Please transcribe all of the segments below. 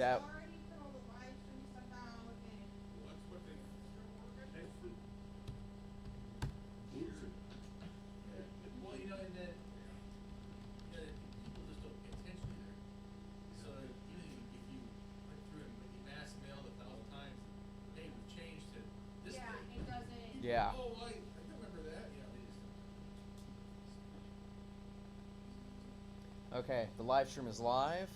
That. already put all the live stream stuff out and Well, that's what they. still working. Weird. Yeah. Well, you know, and then yeah, people just don't pay attention either. So even if you went through and you mass mailed 1,000 times, hey, we've changed to this Yeah, date. it doesn't. Yeah. Oh, I remember that. Yeah, they just Okay, the live stream is live.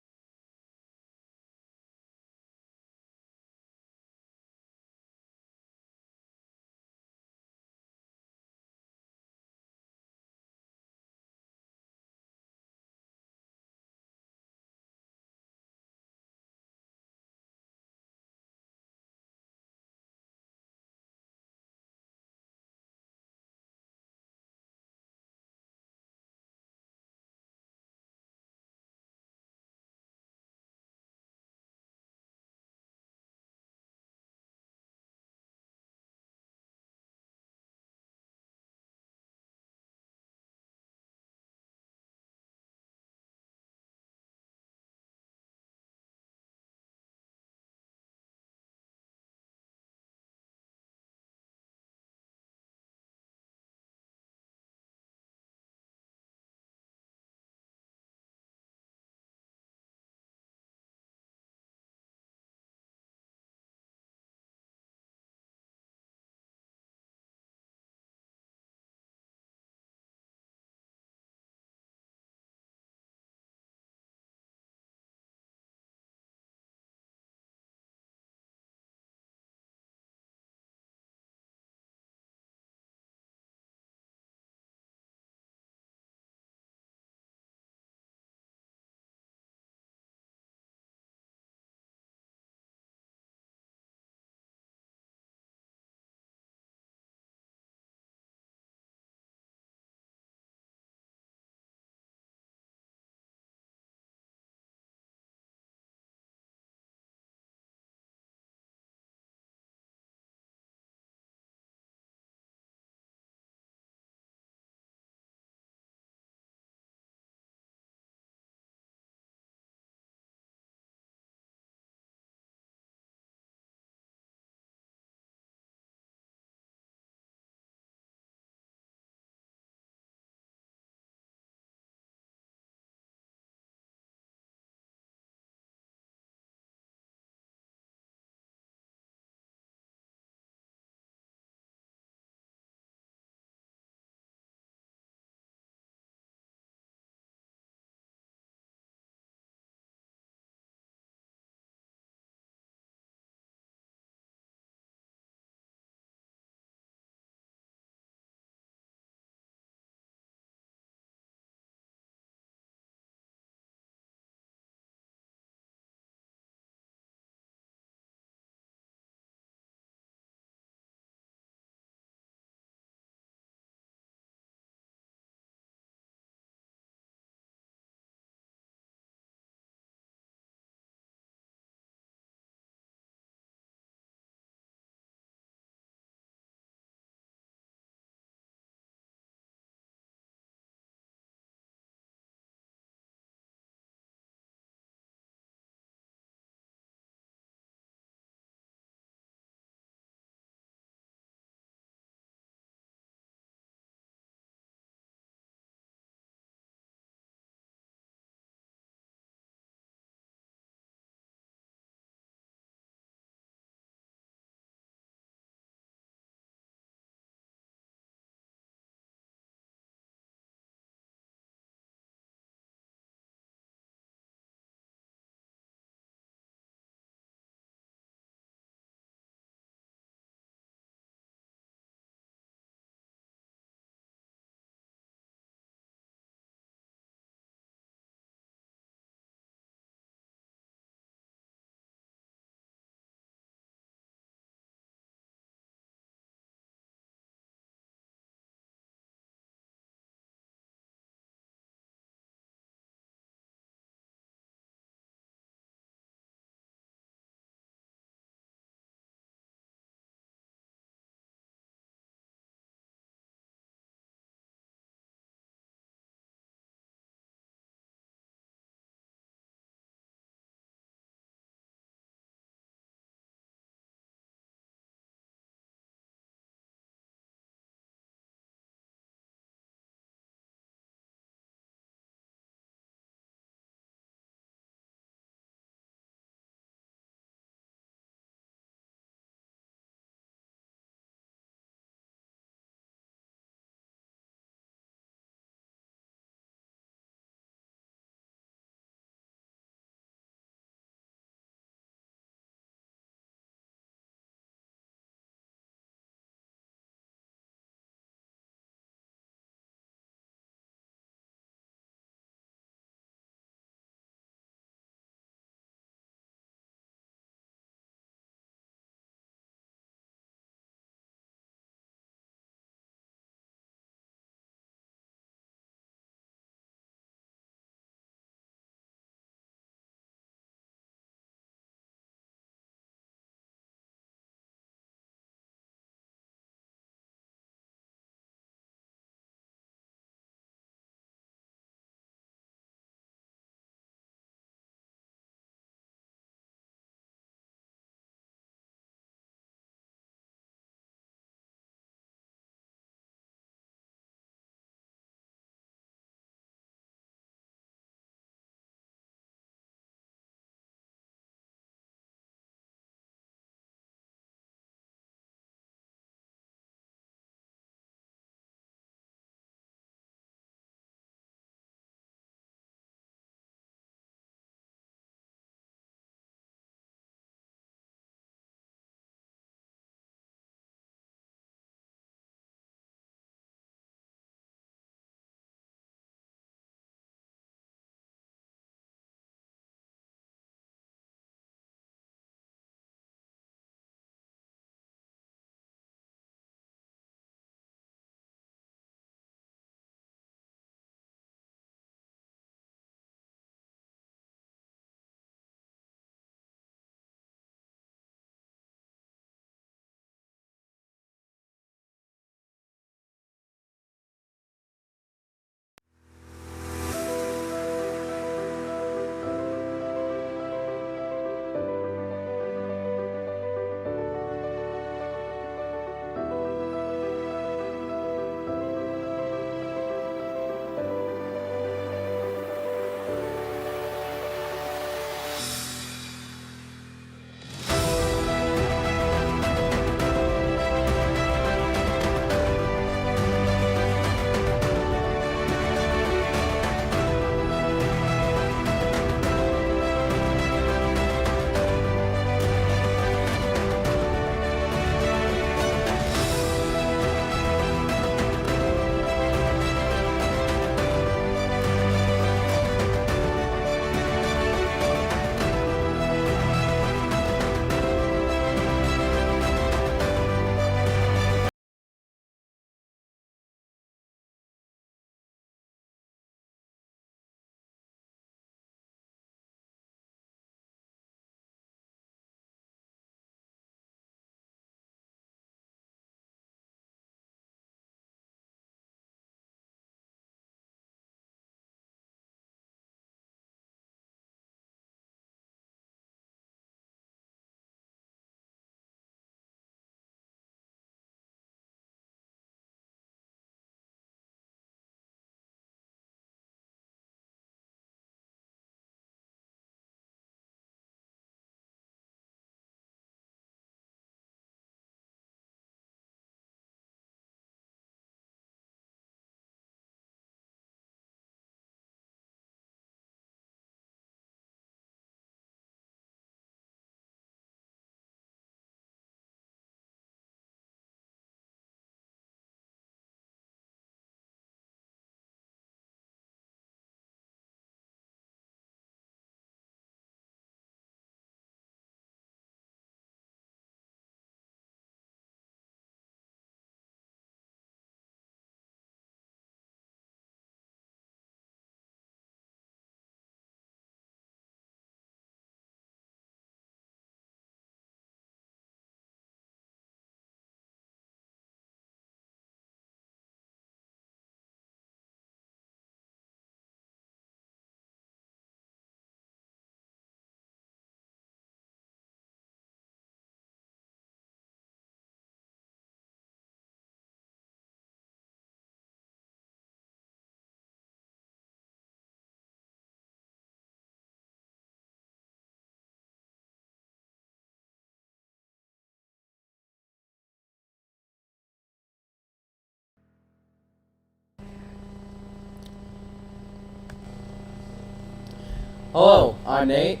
Hello, I'm Nate.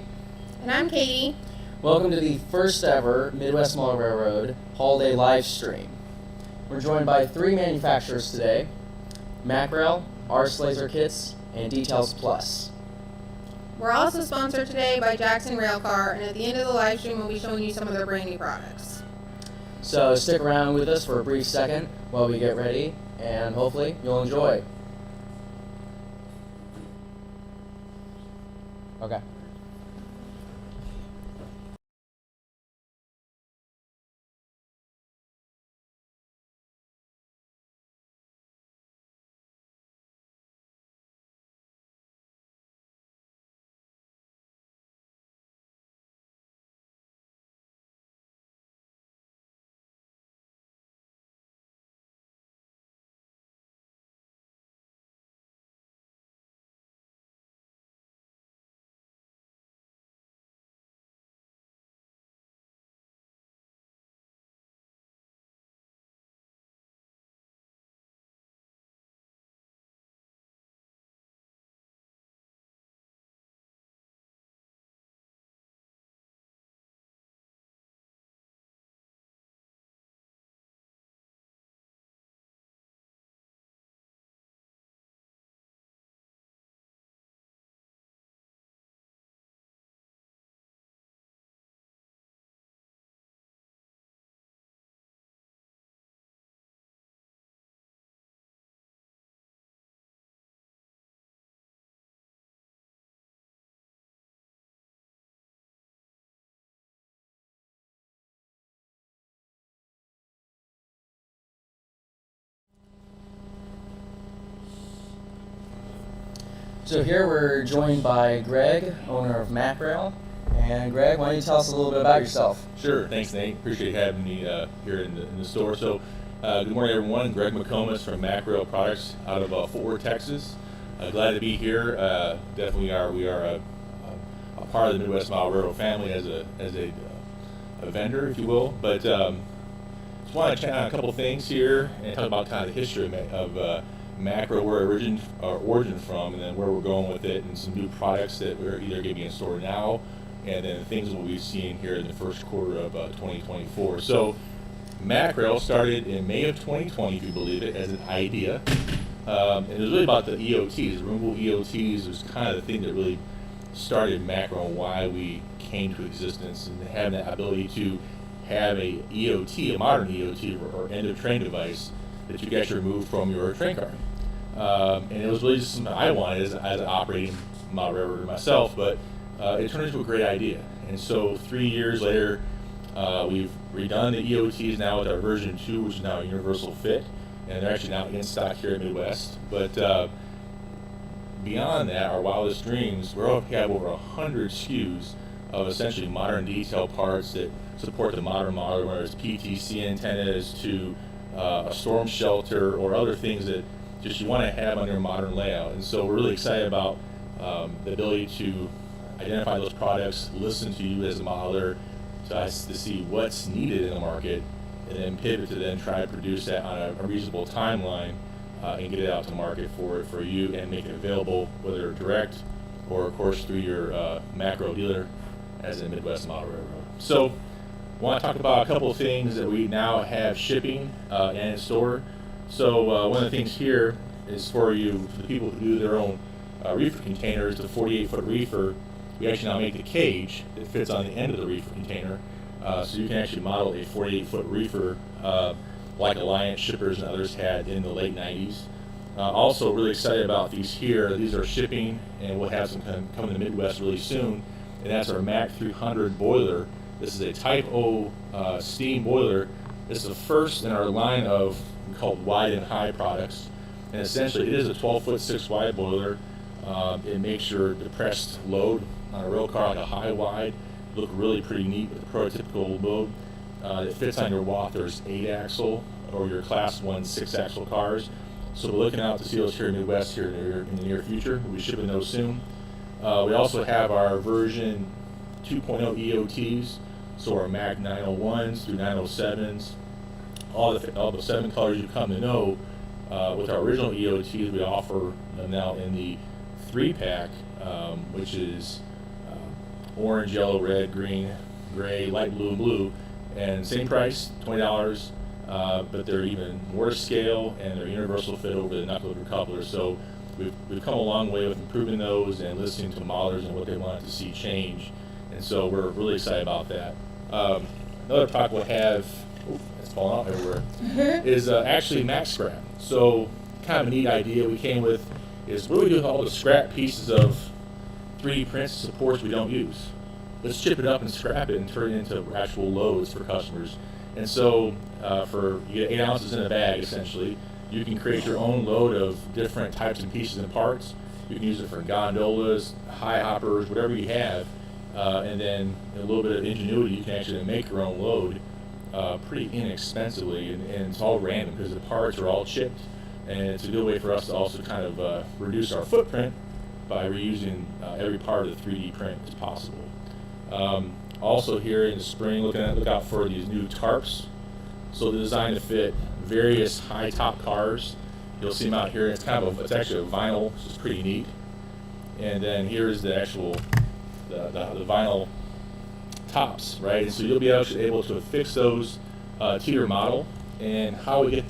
And I'm Katie. Welcome to the first ever Midwestmodelrr holiday live stream. We're joined by 3 manufacturers today: MACRail, RSLaser Kits, and Details Plus. We're also sponsored today by Jackson Railcar, and at the end of the live stream, we'll be showing you some of their brand new products. So stick around with us for a brief second while we get ready, and hopefully you'll enjoy. Okay. So here we're joined by Greg, owner of MACRail. And Greg, why don't you tell us a little bit about yourself? Sure, thanks Nate. Appreciate having me here in the store. So, good morning everyone. Greg McComas from MACRail Products out of Fort Worth, Texas. Glad to be here. Definitely we are a part of the Midwestmodelrr family as a vendor, if you will. But just want to chat on a couple things here and talk about kind of the history of MACRail, where it origin from, and then where we're going with it, and some new products that we're either going to be in store now, and then things we'll be seeing here in the first quarter of 2024. So MACRail started in May of 2020, if you believe it, as an idea. And it was really about the EOTs. Removable EOTs was kind of the thing that really started MACRail and why we came to existence, and having that ability to have a EOT, a modern EOT or end of train device that you can actually remove from your train car. And it was really just something I wanted as an operating model railroader myself, but it turned into a great idea. And so 3 years later, we've redone the EOTs now with our version 2, which is now a universal fit, and they're actually now in stock here at Midwest. But beyond that, our wildest dreams, we have over 100 SKUs of essentially modern detail parts that support the modern model, whether it's PTC antennas to a storm shelter or other things that just you want to have on your modern layout. And so we're really excited about the ability to identify those products, listen to you as a modeler to see what's needed in the market, and then pivot to then try to produce that on a reasonable timeline and get it out to market for you and make it available, whether direct or of course through your MACRail dealer as a Midwestmodelrr. So I want to talk about a couple of things that we now have shipping and in store. So one of the things here is for the people who do their own reefer containers, the 48-foot reefer. We actually now make the cage that fits on the end of the reefer container, so you can actually model a 48-foot reefer like Alliance Shippers and others had in the late 90s. Also really excited about these here. These are shipping, and we'll have some coming to the Midwest really soon, and that's our MAC 300 boiler. This is a Type O steam boiler. This is the first in our line of called wide and high products, and essentially it is a 12-foot 6-wide boiler. It makes your depressed load on a rail car like a high wide look really pretty neat with a prototypical load. It fits on your Wathers 8-axle or your Class 1 6-axle cars. So we're looking out to see those here in the Midwest here in the near future. We'll be shipping those soon. We also have our version 2.0 EOTs, so our MAC 901s through 907s, all the 7 colors you come to know. With our original EOTs, we offer them now in the 3-pack, which is orange, yellow, red, green, gray, light blue, and blue, and same price, $20, but they're even more to scale, and they're universal fit over the knuckle coupler. So we've come a long way with improving those and listening to modelers and what they wanted to see change, and so we're really excited about that. Another product we'll have, it's falling out everywhere, is actually MACRail. So kind of a neat idea we came with is what do we do with all the scrap pieces of 3D prints supports we don't use? Let's chip it up and scrap it and turn it into actual loads for customers. And so you get 8 ounces in a bag essentially. You can create your own load of different types of pieces and parts. You can use it for gondolas, high hoppers, whatever you have. And then a little bit of ingenuity, you can actually make your own load pretty inexpensively, and it's all random because the parts are all chipped, and it's a good way for us to also kind of reduce our footprint by reusing every part of the 3D print as possible. Also here in the spring, look out for these new tarps. So they're designed to fit various high top cars. You'll see them out here. It's actually a vinyl, which is pretty neat. And then here's the actual the vinyl tops, right? And so you'll be actually able to affix those to your model. And how we get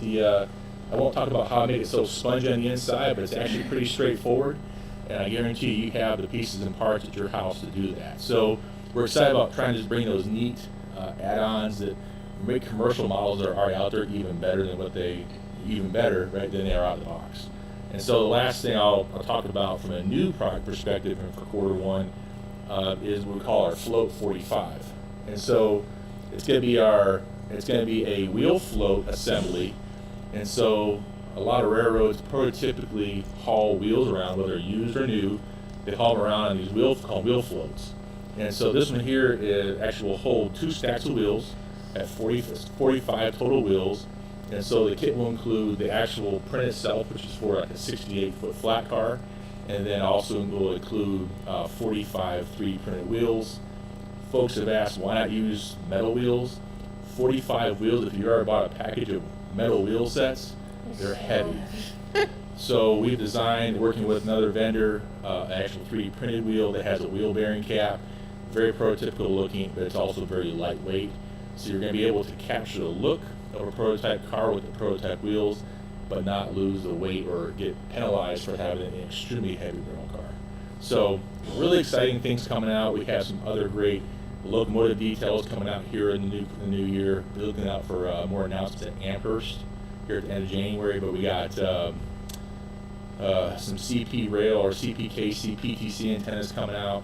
I won't talk about how I make it so spongy on the inside, but it's actually pretty straightforward. And I guarantee you have the pieces and parts at your house to do that. So we're excited about trying to just bring those neat add-ons that make commercial models that are already out there even better, right, than they are out of the box. And so the last thing I'll talk about from a new product perspective and for Q1 is what we call our Float 45. And so it's going to be a wheel float assembly. And so a lot of railroads prototypically haul wheels around, whether used or new. They haul them around on these called wheel floats. And so this one here actually will hold 2 stacks of wheels at 45 total wheels. And so the kit will include the actual print itself, which is for like a 68-foot flat car, and then also will include 45 3D printed wheels. Folks have asked, why not use metal wheels? 45 wheels, if you ever bought a package of metal wheel sets, they're heavy. So we've designed, working with another vendor, an actual 3D printed wheel that has a wheel bearing cap, very prototypical looking, but it's also very lightweight. So you're going to be able to capture the look of a prototype car with the prototype wheels, but not lose the weight or get penalized for having an extremely heavy rental car. So really exciting things coming out. We have some other great locomotive details coming out here in the new year. We're looking out for more announcements at Amherst here at the end of January, but we got some CP rail or CPKC PTC antennas coming out.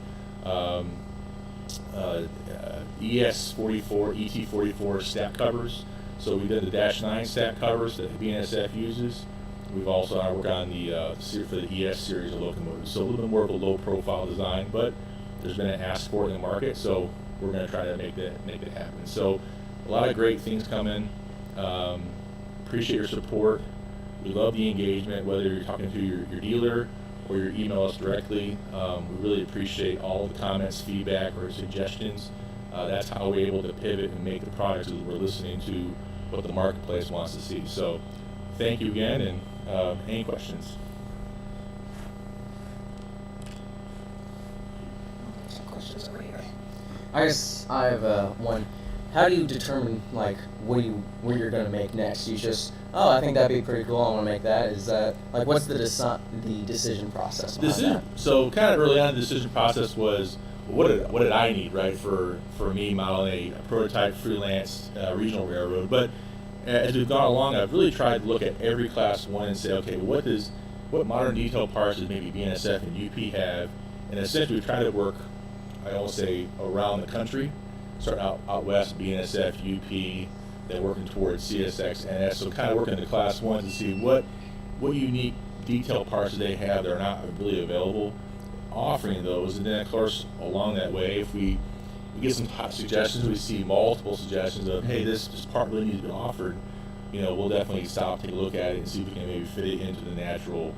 ES44, ET44 stack covers. So we did the -9 stack covers that BNSF uses. We've also worked on for the ES series of locomotives. So a little bit more of a low profile design, but there's been an ask for it in the market, so we're going to try to make that happen. So a lot of great things coming. Appreciate your support. We love the engagement, whether you're talking to your dealer or you email us directly. We really appreciate all the comments, feedback, or suggestions. That's how we're able to pivot and make the products as we're listening to what the marketplace wants to see. So thank you again, and any questions? Questions over here. I guess I have one. How do you determine like where you're going to make next? You just, I think that'd be pretty cool, I want to make that. Is that like what's the decision process behind that? So kind of early on, the decision process was, what did I need, right, for me modeling a prototype freelance regional railroad. But as we've gone along, I've really tried to look at every class 1 and say, okay, what modern detail parts does maybe BNSF and UP have? And essentially we try to work, I always say, around the country. Start out west, BNSF, UP, then working towards CSX, NS. So kind of working the class 1s to see what unique detail parts do they have that are not really available, offering those. And then of course along that way, if we get some suggestions, we see multiple suggestions of, hey, this part really needs to be offered, we'll definitely stop, take a look at it, and see if we can maybe fit it into the natural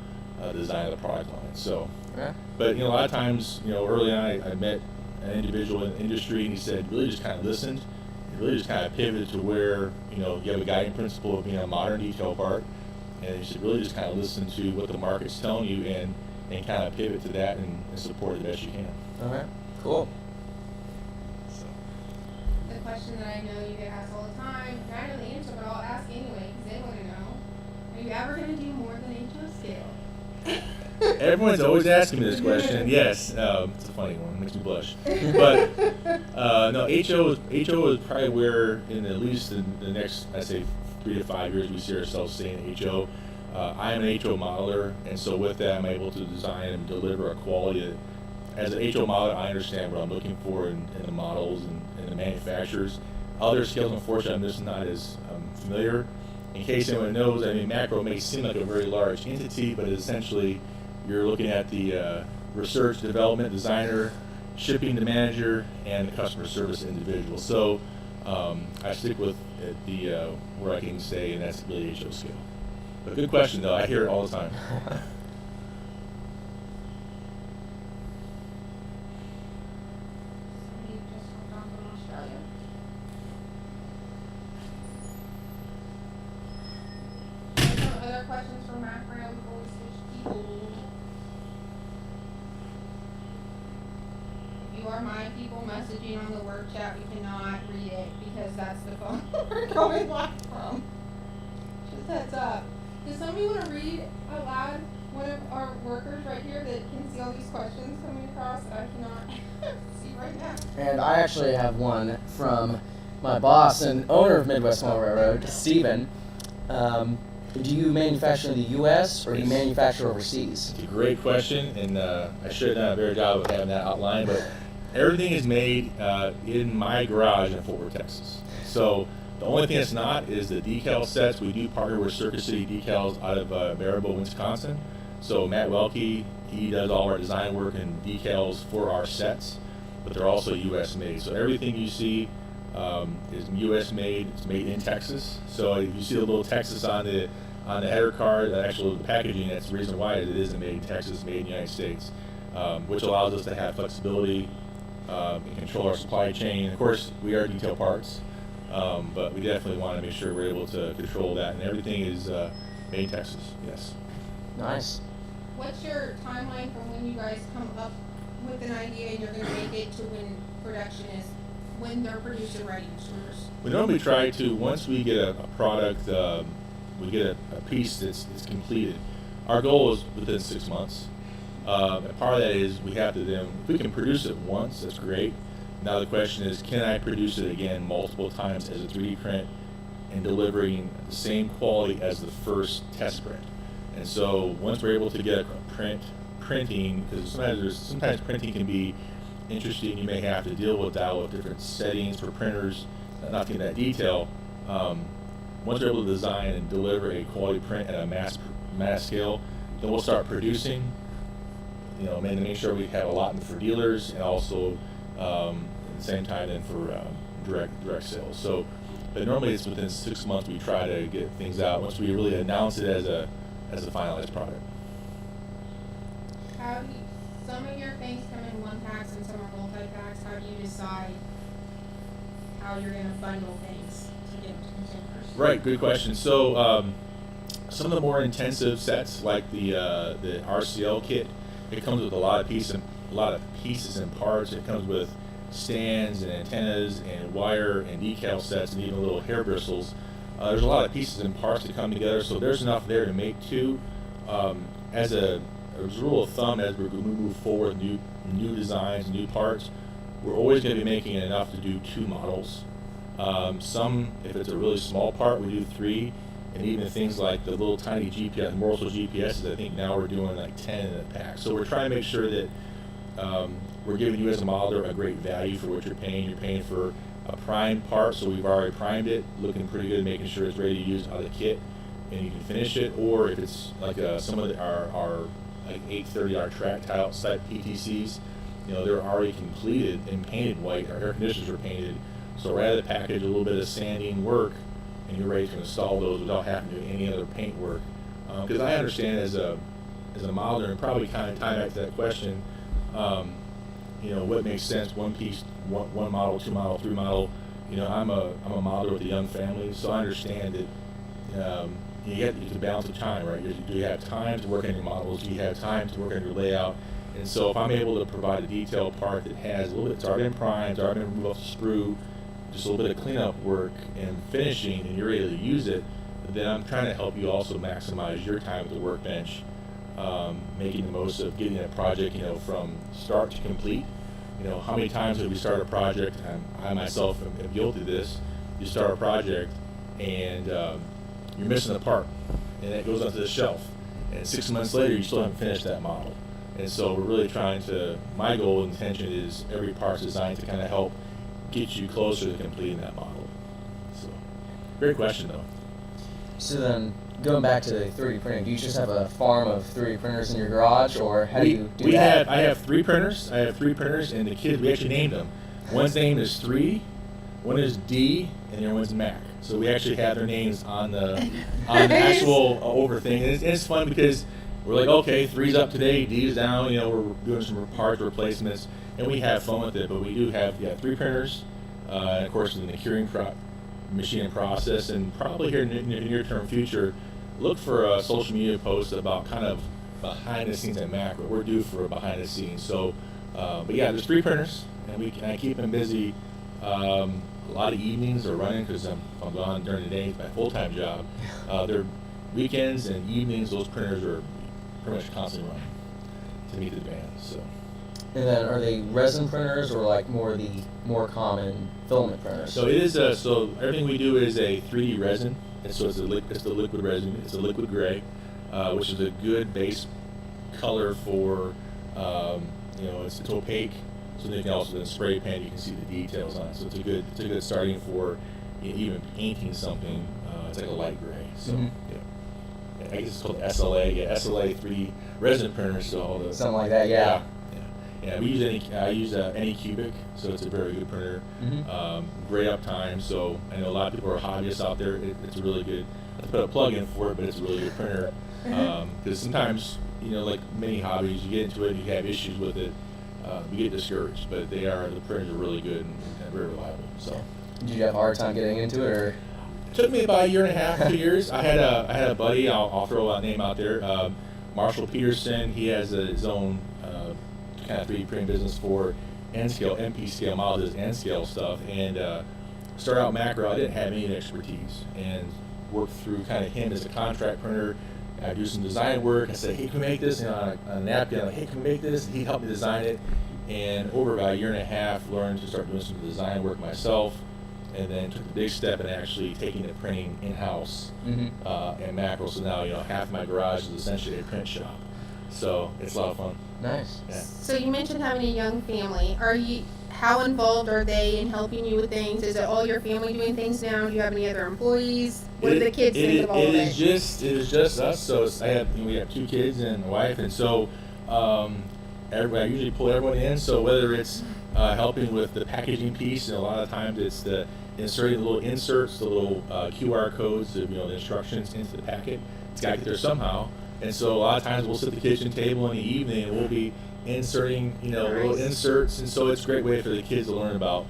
design of the product line. So, okay. But a lot of times, early on, I met an individual in the industry, and he said, really just kind of listened, and really just kind of pivoted to where, you have a guiding principle of being a modern detail part, and you should really just kind of listen to what the market's telling you, and and kind of pivot to that and support it the best you can. Okay, cool. The question that I know you get asked all the time, and I know the answer, but I'll ask anyway because they want to know: are you ever going to do more than HO scale? Everyone's always asking me this question. Yes, it's a funny one. It makes me blush. But no, HO is probably where, in at least the next, I'd say, 3 to 5 years, we see ourselves staying in HO. I am an HO modeler, and so with that, I'm able to design and deliver a quality that, as an HO modeler, I understand what I'm looking for in the models and the manufacturers. Other scales, unfortunately, I'm just not as familiar. In case anyone knows, I mean, MACRail may seem like a very large entity, but essentially, you're looking at the research, development, designer, shipping, the manager, and the customer service individual. So I stick with the where I can stay, and that's really HO scale. But good question, though. I hear it all the time. Somebody just hopped on from Australia. Some other questions for MACRail before we switch people? If you are my people messaging on the work chat, we cannot read it because that's the phone we're going live from. Just heads up. Does somebody want to read aloud one of our workers right here that can see all these questions coming across that I cannot see right now? And I actually have one from my boss and owner of Midwestmodelrr, Steven. Do you manufacture in the U.S. or do you manufacture overseas? It's a great question, and I should have done a better job of having that outlined, but everything is made in my garage in Fort Worth, Texas. So the only thing that's not is the decal sets. We do partner with Circuit City Decals out of Maribel, Wisconsin. So Matt Welke, he does all our design work and decals for our sets, but they're also U.S. made. So everything you see is U.S. made. It's made in Texas. So if you see the little Texas on the header card, the packaging, that's the reason why it isn't made in Texas, made in the United States, which allows us to have flexibility and control our supply chain. Of course, we are detail parts, but we definitely want to make sure we're able to control that, and everything is made in Texas, yes. Nice. What's your timeline from when you guys come up with an idea and you're going to make it to when production is, when they're produced and ready in stores? We normally try to, once we get a product, we get a piece that's completed. Our goal is within 6 months. And part of that is we have to then, if we can produce it once, that's great. Now the question is, can I produce it again multiple times as a 3D print and delivering the same quality as the first test print? And so once we're able to get a printing, because sometimes printing can be interesting, you may have to deal with that with different settings for printers, not to get that detail. Once we're able to design and deliver a quality print at a mass scale, then we'll start producing, and make sure we have allotment for dealers, and also at the same time then for direct sales. So, but normally it's within 6 months we try to get things out once we really announce it as a finalized product. How do you, some of your things come in one packs and some are multi-packs. How do you decide how you're going to bundle things to get to consumers? Right, good question. So some of the more intensive sets, like the RSL kit, it comes with a lot of pieces and parts. It comes with stands and antennas and wire and decal sets and even little hair bristles. There's a lot of pieces and parts that come together, so there's enough there to make two. As a rule of thumb, as we move forward, new designs, new parts, we're always going to be making enough to do 2 models. Some, if it's a really small part, we do 3, and even things like the little tiny GPS, Morsel GPSs, I think now we're doing like 10 in a pack. So we're trying to make sure that we're giving you as a modeler a great value for what you're paying. You're paying for a primed part, so we've already primed it, looking pretty good, making sure it's ready to use out of the kit, and you can finish it. Or if it's like some of our like 830R track tile type PTCs, they're already completed and painted white. Our air conditioners are painted, so rather than package a little bit of sanding work, and you're ready to install those without having to do any other paint work. Because I understand as a modeler, and probably kind of tie back to that question, what makes sense, one piece, one model, 2 model, 3 model. I'm a modeler with a young family, so I understand that you get to balance of time, right? Do you have time to work on your models? Do you have time to work on your layout? And so if I'm able to provide a detailed part that has a little bit, it's already been primed, it's already been removed off the sprue, just a little bit of cleanup work and finishing, and you're able to use it, then I'm trying to help you also maximize your time at the workbench, making the most of getting a project, from start to complete. How many times have we started a project, and I myself am guilty of this, you start a project and you're missing a part, and it goes onto the shelf, and 6 months later you still haven't finished that model. And so we're really trying to, my goal and intention is every part's designed to kind of help get you closer to completing that model. So, great question though. So then, going back to 3D printing, do you just have a farm of 3D printers in your garage, or how do you do that? I have 3 printers. And the kids, we actually named them. One's name is 3, one is D, and the other one's Mac. So we actually have their names on the actual over thing. And it's fun because we're like, okay, 3's up today, D's down, we're doing some part replacements, and we have fun with it. But we do have 3 printers, and of course in the curing machine and process, and probably here in the near-term future, look for a social media post about kind of behind the scenes at MACRail. We're due for a behind the scenes. So, but yeah, there's 3 printers, and I keep them busy. A lot of evenings are running because I'm gone during the day. It's my full-time job. They're weekends and evenings. Those printers are pretty much constantly running to meet the demand. So. And then are they resin printers or like the more common filament printers? So it is so everything we do is a 3D resin, and so it's the liquid resin. It's a liquid gray, which is a good base color for it's opaque, so then you can also then spray paint. You can see the details on it. So it's a good starting for even painting something. It's like a light gray. So yeah. I guess it's called SLA. Yeah, SLA 3D resin printer. So all the something like that. Yeah. Yeah, I use any cubic, so it's a very good printer. Great uptime, so I know a lot of people are hobbyists out there. It's a really good. I have to put a plug in for it, but it's a really good printer. Because sometimes, like many hobbies, you get into it, you have issues with it, you get discouraged. But the printers are really good and very reliable. So. Did you have a hard time getting into it, or? It took me about a year and a half, 2 years. I had a buddy. I'll throw a name out there. Marshall Peterson. He has his own kind of 3D printing business for N-scale, MP scale models, N-scale stuff, and started out MACRail. I didn't have any expertise, and worked through kind of him as a contract printer. I do some design work. I said, hey, can we make this? On a napkin, I'm like, hey, can we make this? And he helped me design it, and over about a year and a half, learned to start doing some design work myself, and then took the big step in actually taking the printing in-house at MACRail. So now, half my garage is essentially a print shop. So it's a lot of fun. Nice. Yeah. So you mentioned having a young family. How involved are they in helping you with things? Is it all your family doing things now? Do you have any other employees? What do the kids think of all of it? It is just us. So we have 2 kids and a wife, and so I usually pull everyone in. So whether it's helping with the packaging piece, and a lot of times it's the inserting the little inserts, the little QR codes of the instructions into the packet. It's got to get there somehow. And so a lot of times we'll sit at the kitchen table in the evening and we'll be inserting, little inserts. And so it's a great way for the kids to learn about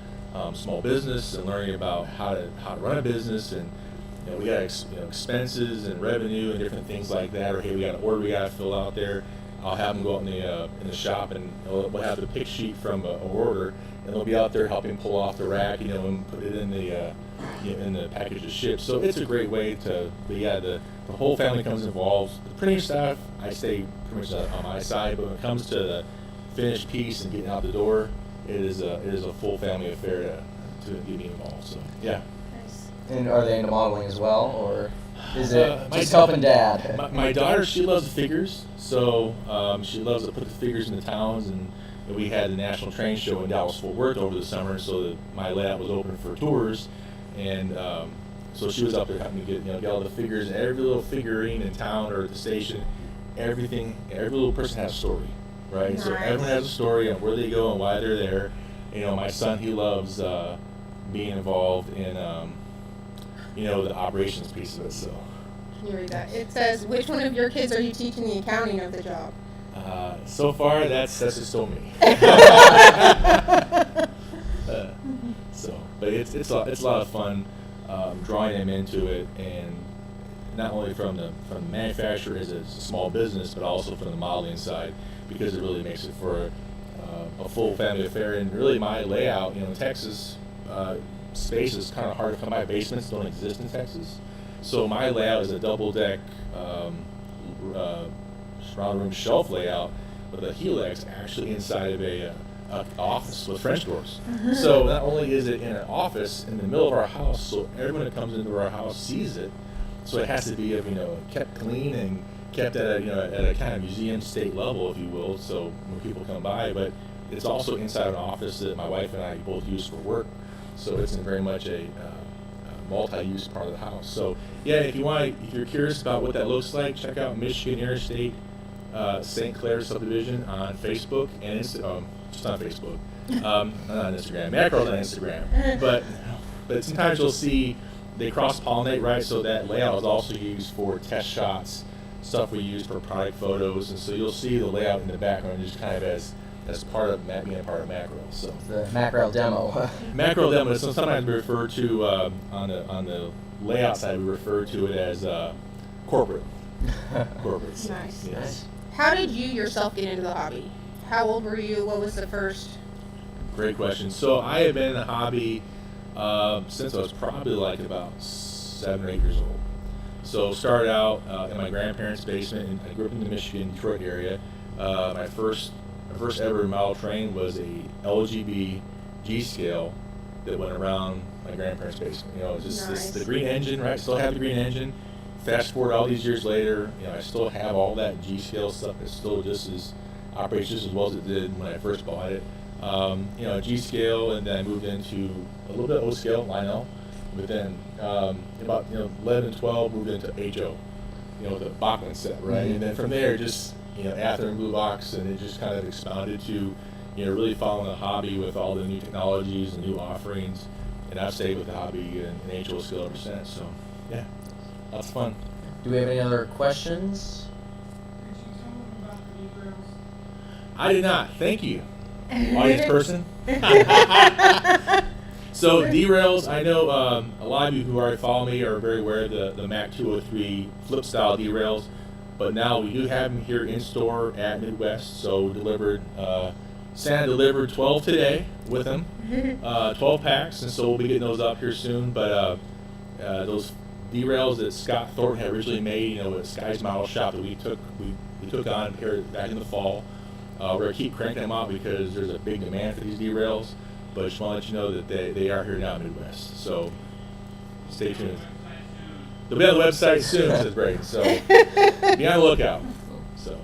small business and learning about how to run a business. And we got expenses and revenue and different things like that. Or hey, we got an order we got to fill out there. I'll have them go out in the shop, and we'll have the pick sheet from an order, and they'll be out there helping pull off the rack, and put it in the package to ship. So it's a great way to. But yeah, the whole family comes involved. The printing stuff, I stay pretty much on my side, but when it comes to the finished piece and getting out the door, it is a full family affair to get me involved. So yeah. Nice. And are they into modeling as well, or is it just helping Dad? My daughter, she loves the figures, so she loves to put the figures in the towns, and we had the National Train Show in Dallas-Fort Worth over the summer, so my lab was open for tours, and so she was up there helping me get all the figures, and every little figurine in town or at the station, every little person has a story, right? Nice. So everyone has a story on where they go and why they're there. My son, he loves being involved in the operations piece of it. So. Can you read that? It says, which one of your kids are you teaching the accounting of the job? So far, that's just still me. But it's a lot of fun drawing them into it, and not only from the manufacturer as a small business, but also from the modeling side, because it really makes it for a full family affair. And really, my layout, in Texas, space is kind of hard to come by. Basements don't exist in Texas, so my layout is a double deck surround room shelf layout with a helix actually inside of a office with French doors. So not only is it in an office in the middle of our house, so everyone that comes into our house sees it. So it has to be kept clean and kept at a kind of museum state level, if you will. So when people come by, but it's also inside an office that my wife and I both use for work. So it's in very much a multi-use part of the house. So yeah, if you're curious about what that looks like, check out Michigan Interstate St. Clair subdivision on Facebook and just on Facebook, not on Instagram. MACRail's on Instagram, but sometimes you'll see they cross-pollinate, right? So that layout is also used for test shots, stuff we use for product photos, and so you'll see the layout in the background just kind of as part of being a part of MACRail. So The MACRail demo. MACRail demo is sometimes we refer to on the layout side, we refer to it as corporate. Corporate. Nice. Yes. How did you yourself get into the hobby? How old were you? What was the first? Great question. So I have been in the hobby since I was probably like about 7 or 8 years old. So started out in my grandparents' basement, and I grew up in the Michigan, Detroit area. My first ever model train was a LGB G-scale that went around my grandparents' basement. Just Nice. the green engine, right? Still have the green engine. Fast forward all these years later, I still have all that G-scale stuff. It still operates just as well as it did when I first bought it. G-scale, and then I moved into a little bit of O-scale, Lionel. But then about 11 and 12 moved into HO, the Bachman set, right? Mm-hmm. And then from there, just Ather and Blue Box, and it just kind of expounded to really following the hobby with all the new technologies and new offerings. And I've stayed with the hobby in HO scale ever since. So yeah, lots of fun. Do we have any other questions? Did you tell them about the MACRails? I did not. Thank you, audience person. So derails, I know a lot of you who already follow me are very aware of the Mac 203 flip style derails, but now we do have them here in store at Midwest. So Santa delivered 12 today with them, 12 packs, and so we'll be getting those up here soon. But those derails that Scott Thornton had originally made, at Sky's Model Shop that we took on here back in the fall. We're gonna keep cranking them out because there's a big demand for these derails. But I just want to let you know that they are here now in Midwest. So stay tuned. They'll be on the website soon, says Brady. So be on the lookout. So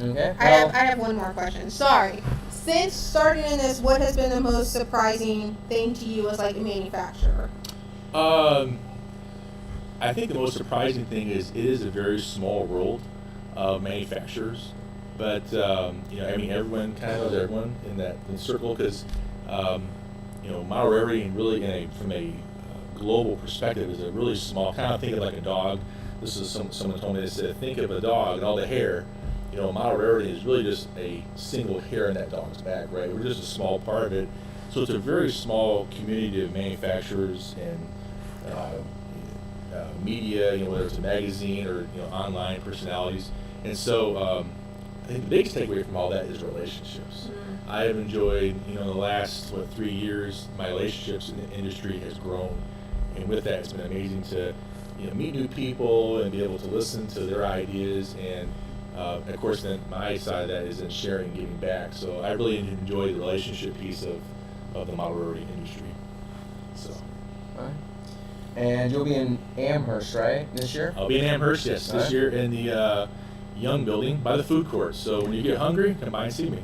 Okay. I have one more question. Sorry. Since starting in this, what has been the most surprising thing to you as like a manufacturer? I think the most surprising thing is it is a very small world of manufacturers. But everyone kind of knows everyone in that circle because MMRR and really from a global perspective is a really small kind of think of like a dog. This is someone told me, they said think of a dog and all the hair. MMRR is really just a single hair in that dog's back, right? We're just a small part of it. So it's a very small community of manufacturers and media, whether it's a magazine or online personalities, and so. I think the biggest takeaway from all that is relationships. Mm-hmm. I have enjoyed, in the last 3 years, my relationships in the industry has grown, and with that, it's been amazing to, meet new people and be able to listen to their ideas, and of course, then my side of that is in sharing and giving back. So I really enjoy the relationship piece of the MMRR industry. So. All right. And you'll be in Amherst, right, this year? I'll be in Amherst, yes, this year in the Young Building by the food court. So when you get hungry, come by and see me.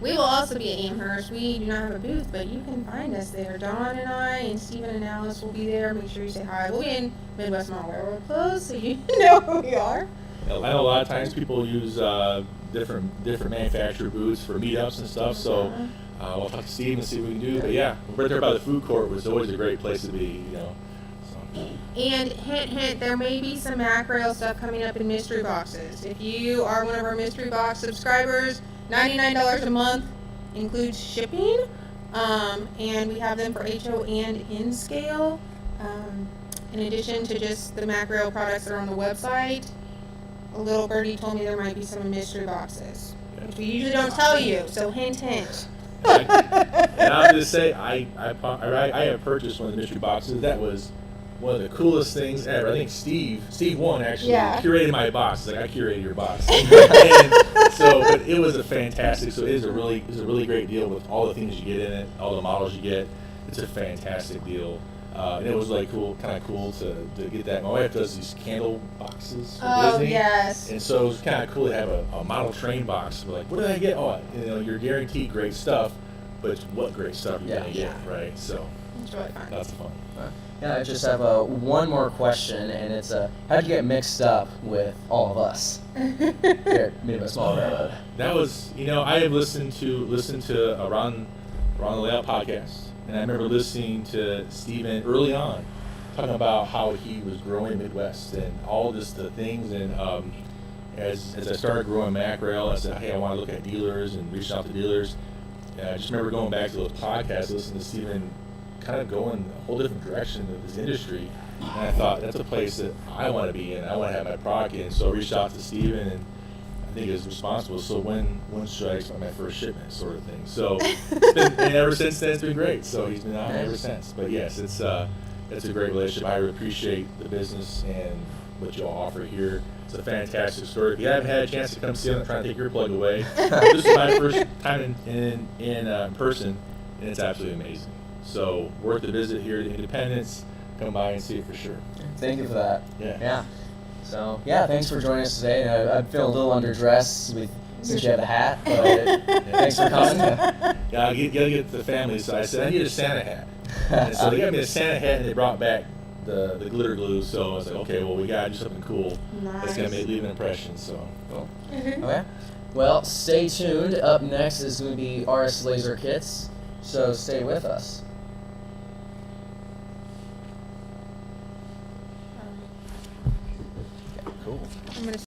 We will also be at Amherst. We do not have a booth, but you can find us there. Dawn and I and Stephen and Alice will be there. Make sure you say hi. We'll be in Midwestmodelrr clothes, so you know who we are. I know a lot of times people use different manufacturer booths for meetups and stuff. So we'll talk to Steve and see what we can do. But yeah, right there by the food court was always a great place to be. And hint, hint, there may be some MACRail stuff coming up in mystery boxes. If you are one of our mystery box subscribers, $99 a month includes shipping, and we have them for HO and in scale. in addition to just the MACRail products that are on the website, a little birdie told me there might be some mystery boxes, which we usually don't tell you. So hint, hint. And I'll just say, I have purchased one of the mystery boxes. That was one of the coolest things ever. I think Steve One actually curated my box. Like, I curated your box. And so, but it was a fantastic. So it is a really great deal with all the things you get in it, all the models you get. It's a fantastic deal. And it was like kind of cool to get that. My wife does these candle boxes for Disney. Yes. And so it was kind of cool to have a model train box. We're like, what did I get? Oh, you're guaranteed great stuff, but what great stuff you're gonna get, right? So it's really fun. that's fun. Yeah, I just have one more question, and it's how'd you get mixed up with all of us here at Midwestmodelrr? That was, I have listened to Around the Layout podcast, and I remember listening to Steven early on talking about how he was growing Midwest and all the things. And as I started growing MACRail, I said, hey, I want to look at dealers and reach out to dealers. And I just remember going back to those podcasts, listening to Steven kind of going a whole different direction of this industry. And I thought, that's a place that I want to be in. I want to have my product in. So I reached out to Steven, and I think is responsible. So when should I expect my first shipment, sort of thing. So it's been, and ever since then, it's been great. So he's been on ever since. But yes, it's a great relationship. I appreciate the business and what you all offer here. It's a fantastic story. If you haven't had a chance to come see it, I'm trying to take your plug away. This is my first time in person, and it's absolutely amazing. So worth the visit here at Independence. Come by and see it for sure. Thank you for that. Yeah. So thanks for joining us today. I feel a little underdressed since you have a hat, but thanks for coming. Yeah, I gotta get to the family, so I said I need a Santa hat. And so they got me a Santa hat, and they brought back the glitter glue. So I was like, okay, well, we gotta do something cool. That's gonna leave an impression. So cool. Okay. Well, stay tuned. Up next is going to be RSLaser Kits. So stay with us. Cool. I'm gonna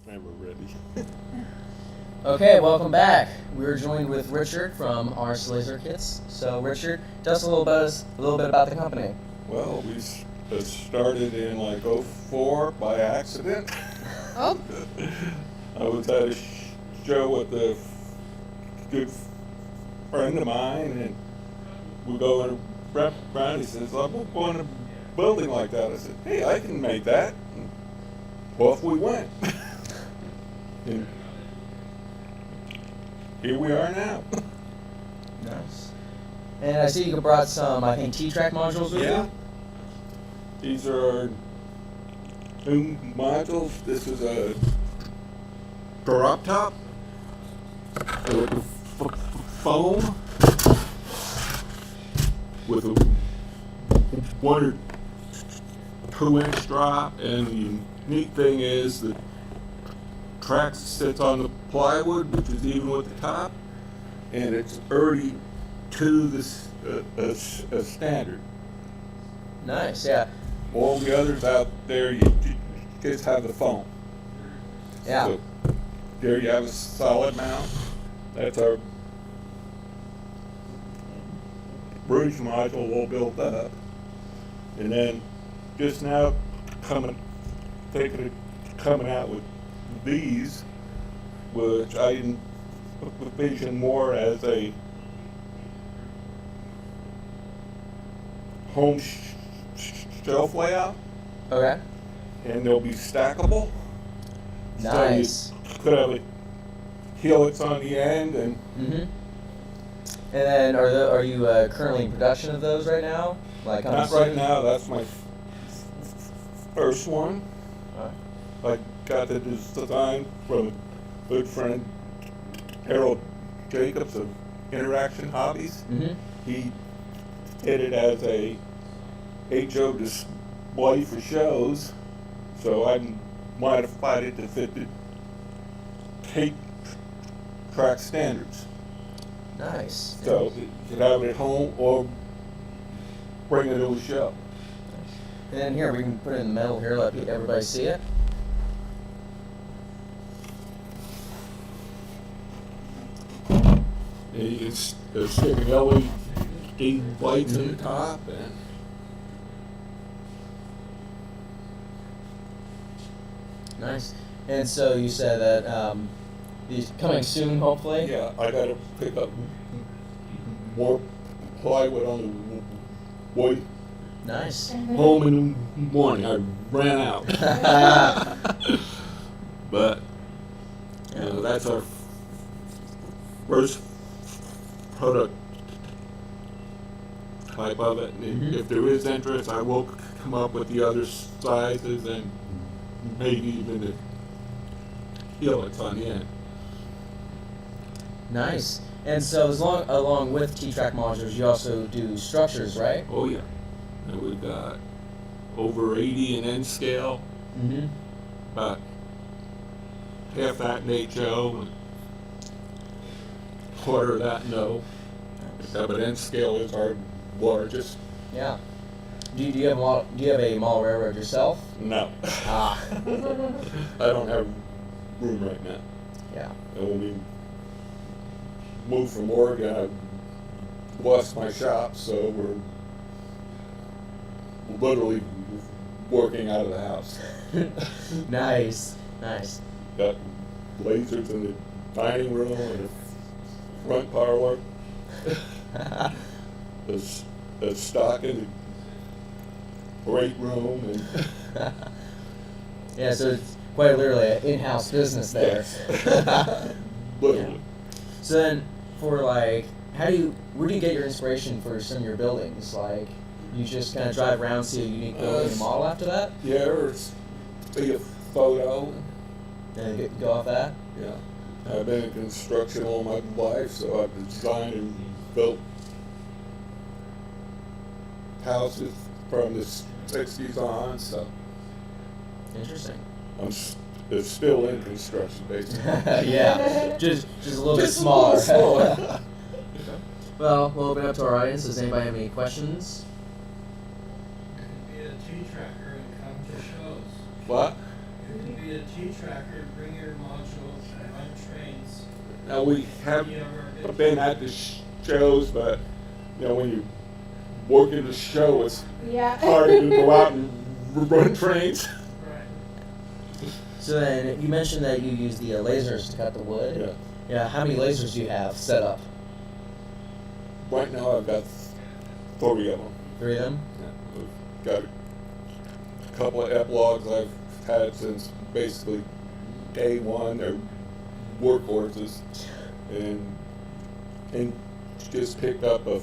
Never ready. Okay, welcome back. We're joined with Richard from RSLaser Kits. So, Richard, tell us a little bit about the company. Well, we started in like '04 by accident. Oh. I was at a show with a good friend of mine, and we go in around. He says, "I'm going to a building like that." I said, "Hey, I can make that." And off we went. And here we are now. Nice. And I see you brought some, I think, T-Track modules with Yeah. you? These are our new modules. This is a drop top with foam with a 1 or 2 inch drop, and the neat thing is the track sits on the plywood, which is even with the top, and it's already to this a standard. Nice, yeah. All the others out there, you just have the foam. Yeah. So there you have a solid mount. That's our bridge module all built up. And then just now coming out with these, which I envision more as a home shelf layout, Okay. and they'll be stackable. Nice. So you could have a helix on the end, and Mm-hmm. And then, are you currently in production of those right now? Like, not right now. That's my first one. I got the design from a good friend, Harold Jacobs of Interaction Hobbies. Mm-hmm. He did it as a HO display for shows, so I modified it to fit the tape track standards. Nice. So you could have it at home or bring it to a show. And then here, we can put it in the middle here, let everybody see it. And you can stick an LED lights in the top, and Nice. And so you said that these coming soon, hopefully? yeah, I gotta pick up more plywood on the way Nice. home in the morning. I ran out. But you know, that's our first product type of it. And Mhm. if there is interest, I will come up with the other sizes and maybe even the helix on the end. Nice. And so, along with T-Track modules, you also do structures, right? Oh yeah. And we've got over 80 in N scale, Mm-hmm. about half that in HO, and quarter of that in O. But N scale is our largest. Yeah. Do you have a model railroad yourself? No. Ah. I don't have room right now. Yeah. And when we moved from Oregon, I lost my shop, so we're literally working out of the house. Nice. Nice. Got lasers in the dining room and the front parlor. There's stock in the great room, and Yeah, so it's quite literally an in-house business there. yes. Literally. So then, for like, where do you get your inspiration for some of your buildings? Like, you just kind of drive around, see a unique building and model after that, Yeah, or see a photo. and go off that? Yeah. I've been in construction all my life, so I've designed and built houses from the 60s on, so Interesting. it's still in construction, basically. Yeah, just a little bit Just a smaller. little smaller. Well, we'll open up to our audience. Does anybody have any questions? You could be a T-tracker and come to shows. What? You you can be a G-tracker, bring your modules, and run trains. Now we have You ever get- been at the shows, but you know when you work in the show, it's Yeah. hard to go out and run trains. Right. So then you mentioned that you use the lasers to cut the wood. Yeah. Yeah. How many lasers do you have set up? Right now I've got 30 of them. 3 of them. Yeah, I've got a couple of epilogues I've had since basically day one. They're workhorses, and just picked up a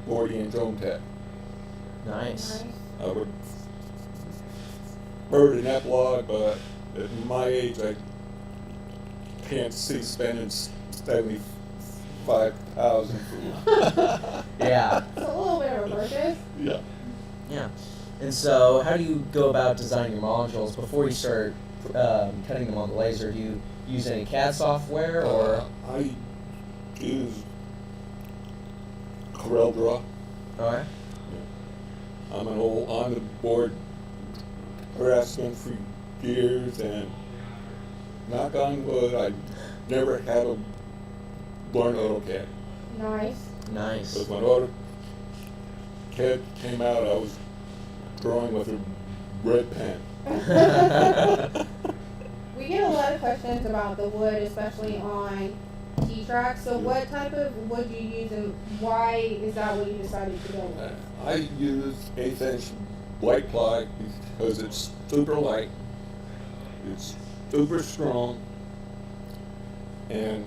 40-inch ohm tech. Nice. I would prefer an epilogue, but at my age I can't see spending 75,000 for Yeah. It's a little bit of a purchase. yeah. Yeah. And so, how do you go about designing your modules before you start cutting them on the laser? Do you use any CAD software or? I use MacRail Draw. Okay. I'm an old on-the-board craftsman for years, and knock on wood, I never had to learn AutoCAD. Nice. Nice. Because when AutoCAD came out, I was drawing with a red pen. We get a lot of questions about the wood, especially on T-Tracks. So what type of wood do you use, and why is that what you decided to go with? I use 1/8" white ply because it's super light, it's super strong, and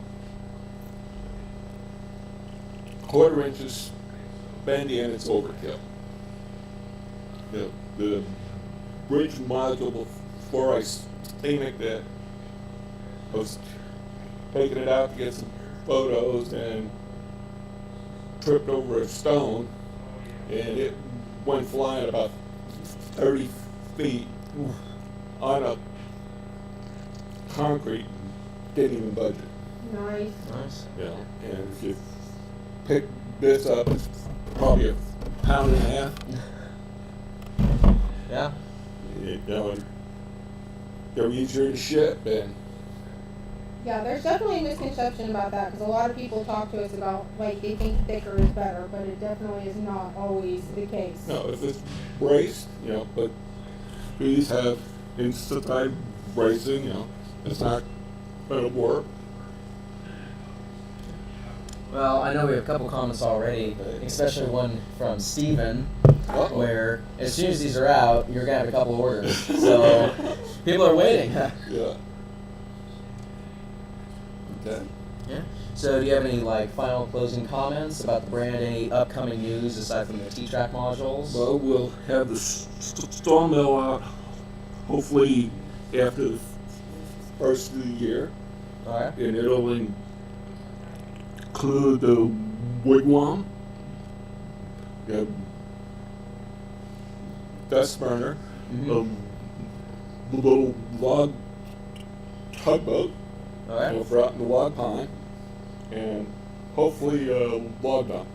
1/4 inches bendy, and it's overkill. The bridge module before I steam it, that I was taking it out to get some photos and tripped over a stone, and it went flying about 30 feet on a concrete, didn't even budge it. Nice. Nice. You know, and if you pick this up, it's probably a pound and a half. Yeah. You know, and they're easier to ship, and Yeah, there's definitely a misconception about that, because a lot of people talk to us about, like, they think thicker is better, but it definitely is not always the case. no, if it's braced, you know, but these have inside bracing, you know, it's not gonna work. Well, I know we have a couple comments already, especially one from Steven, Uh-oh. where as soon as these are out, you're gonna have a couple orders. So people are waiting. Yeah. Okay. Yeah. So do you have any like final closing comments about the brand? Any upcoming news aside from the T-Track modules? Well, we'll have the sawmill out hopefully after the first of the year, All right. and it'll include the wigwam, the dust burner, Mhm. a little log tugboat, All right. you know, for out in the log pond, and hopefully a log dump,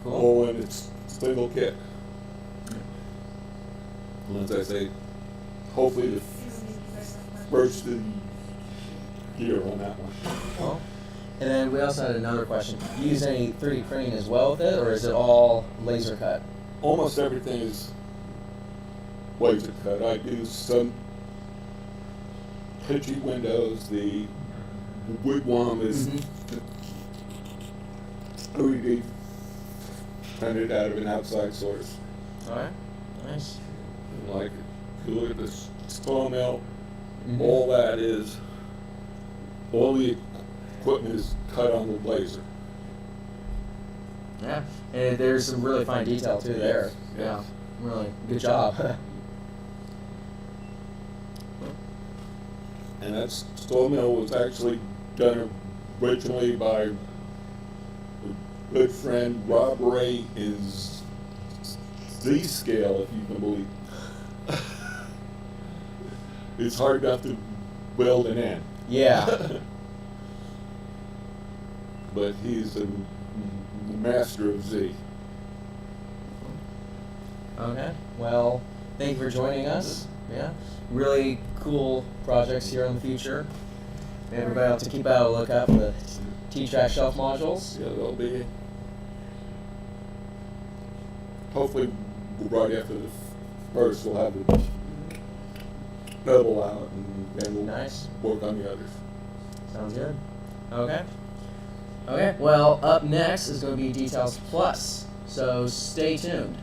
Cool. all in its single kit. And as I say, hopefully the first of the year on that one. Cool. And then we also had another question. Do you use any 3D printing as well with it, or is it all laser cut? Almost everything is laser cut. I do some pitchy windows. The wigwam is Mhm. 3D printed out of an outside source. All right. Nice. And like, if you look at this sawmill, Mhm. all that is, all the equipment is cut on the laser. Yeah. And there's some really fine detail too there. Yes, Yeah. yes. Really good job. And that sawmill was actually done originally by a good friend Rob Ray in Z-scale, if you can believe. It's hard enough to build an end. Yeah. But he's a master of Z. Okay. Well, thank you for joining us. Yeah, really cool projects here in the future. Everybody will have to keep out a lookout for the T-Track shelf modules. Yeah, they'll be hopefully right after the first we'll have the double out and we'll Nice. work on the others. Sounds good. Okay. Okay, well, up next is going to be Details Plus, so stay tuned.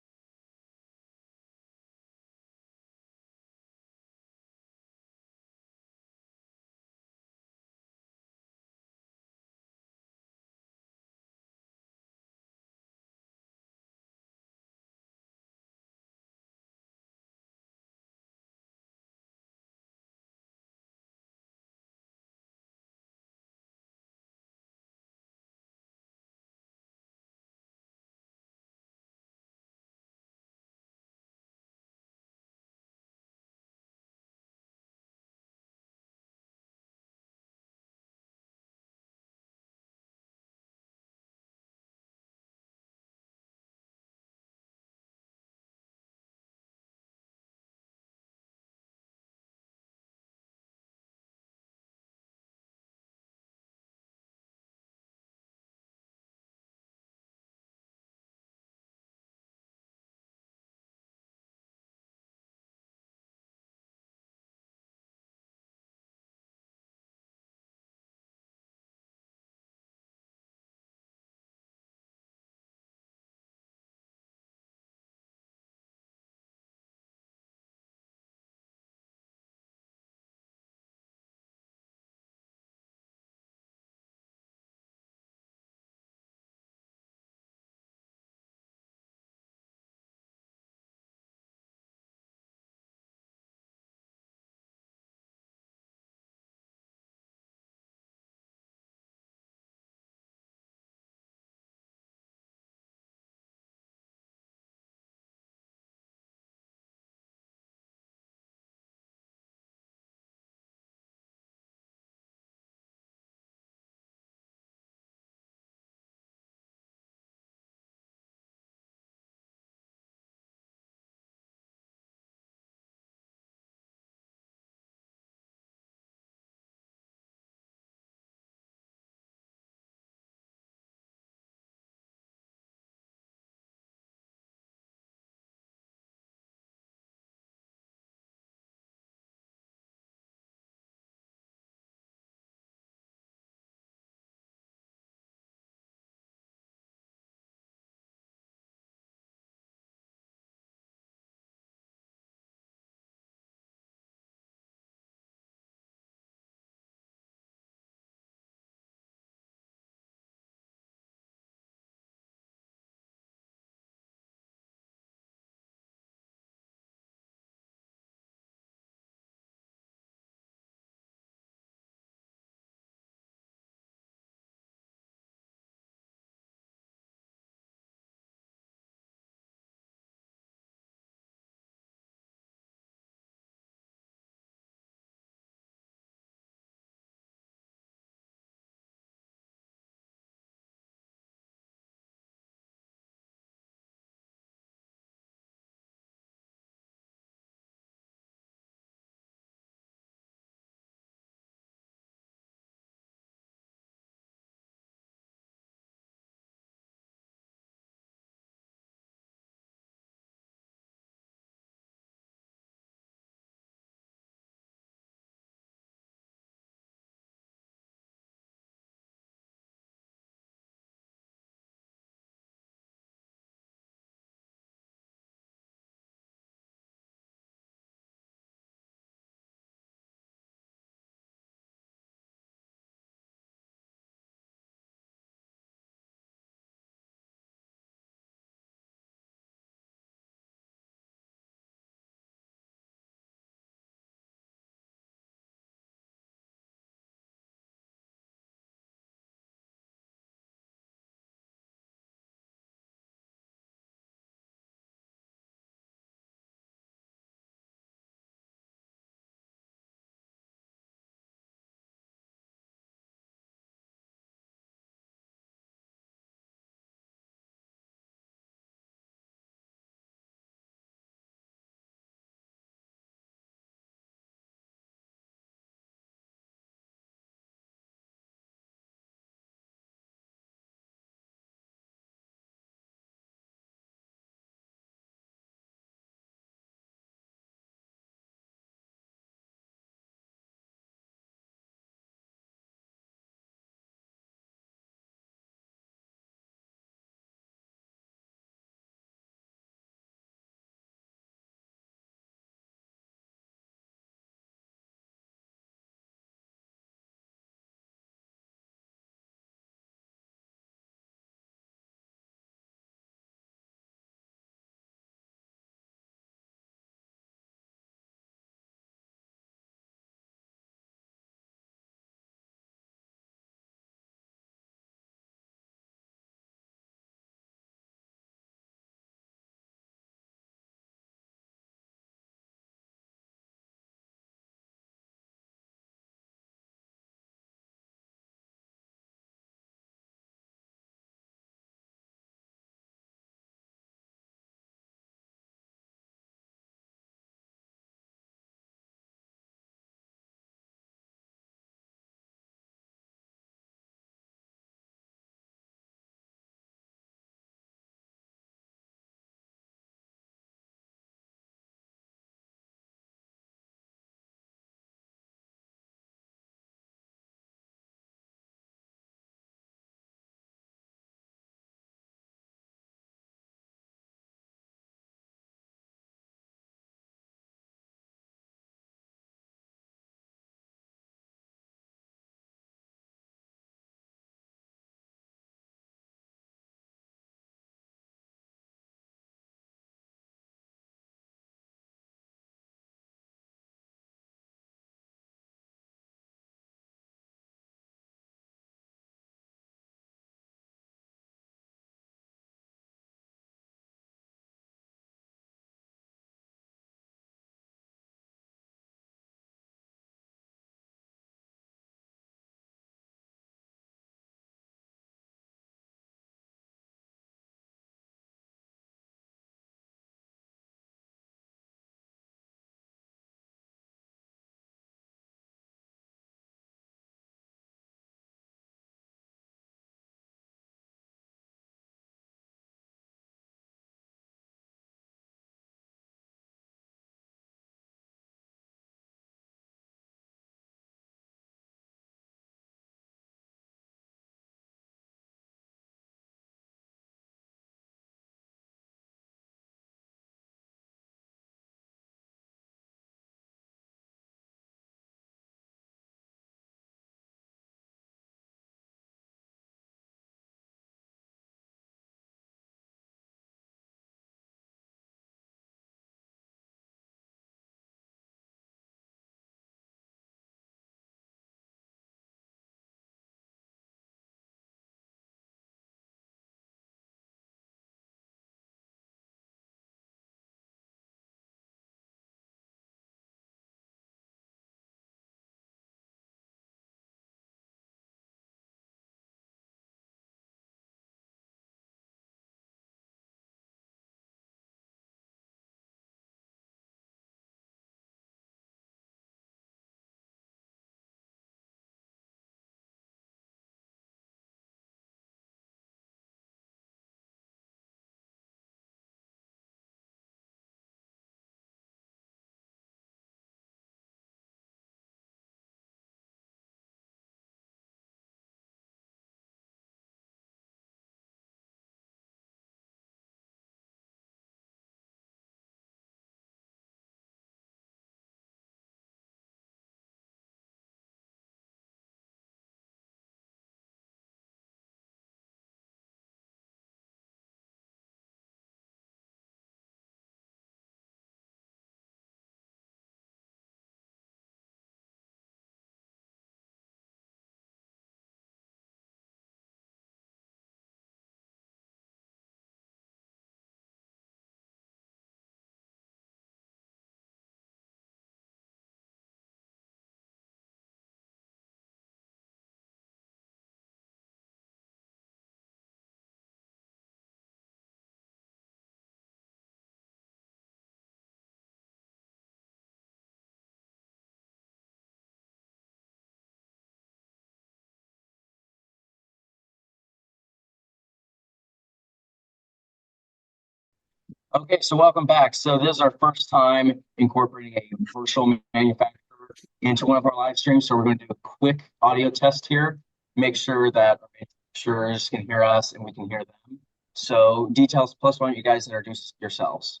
Okay, so welcome back. So this is our first time incorporating a virtual manufacturer into one of our live streams. So we're going to do a quick audio test here, make sure that our manufacturers can hear us and we can hear them. So Details Plus, why don't you guys introduce yourselves?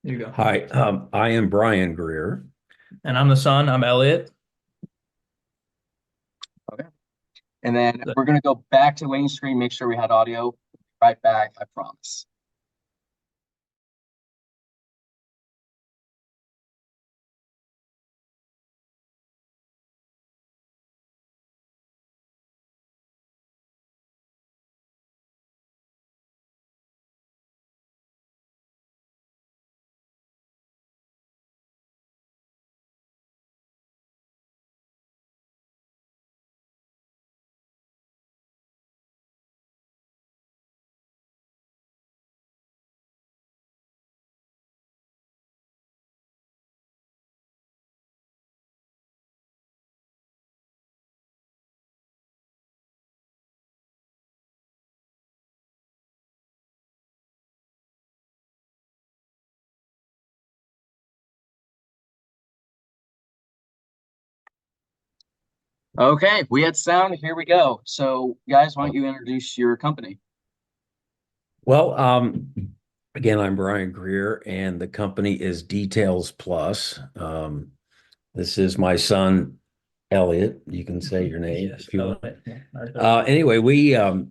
You go. Hi, I am Brian Greer. And I'm the son. I'm Elliot. Okay. And then we're going to go back to the waiting screen, make sure we had audio. Right back, I promise. Okay, we had sound. Here we go. So, guys, why don't you introduce your company? Well, again, I'm Brian Greer, and the company is Details Plus. This is my son, Elliot. You can say your name Yes, if you want. Elliot. Anyway, we are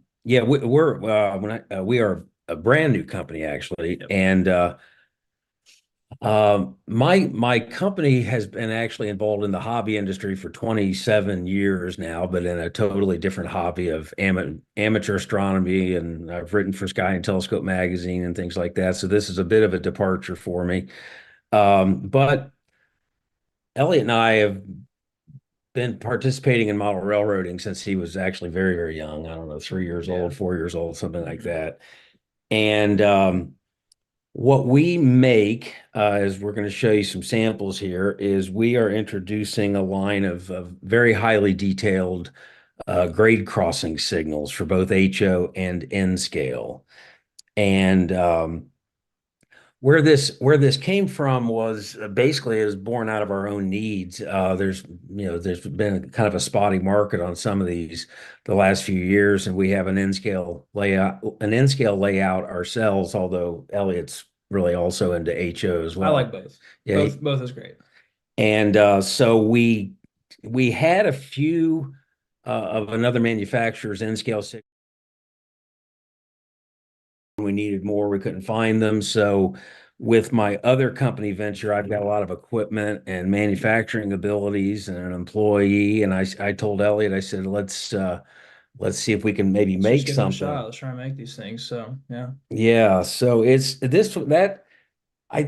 a brand new company actually, Yep. and my company has been actually involved in the hobby industry for 27 years now, but in a totally different hobby of amateur astronomy, and I've written for Sky and Telescope magazine and things like that. So this is a bit of a departure for me. But Elliot and I have been participating in model railroading since he was actually very, very young. I don't know, 3 years old, 4 years old, something like that. And what we make, as we're going to show you some samples here, is we are introducing a line of very highly detailed grade crossing signals for both HO and N scale. And where this came from was basically it was born out of our own needs. There's been kind of a spotty market on some of these the last few years, and we have an N scale layout ourselves. Although Elliot's really also into HO as well. I like both. Yeah, both is great. and so we had a few of another manufacturer's N scale signals. We needed more, we couldn't find them. So with my other company venture, I've got a lot of equipment and manufacturing abilities and an employee. And I told Elliot, I said, let's see if we can maybe Let's make just give it a something. shot. Let's try and make these things. So yeah. Yeah. So it's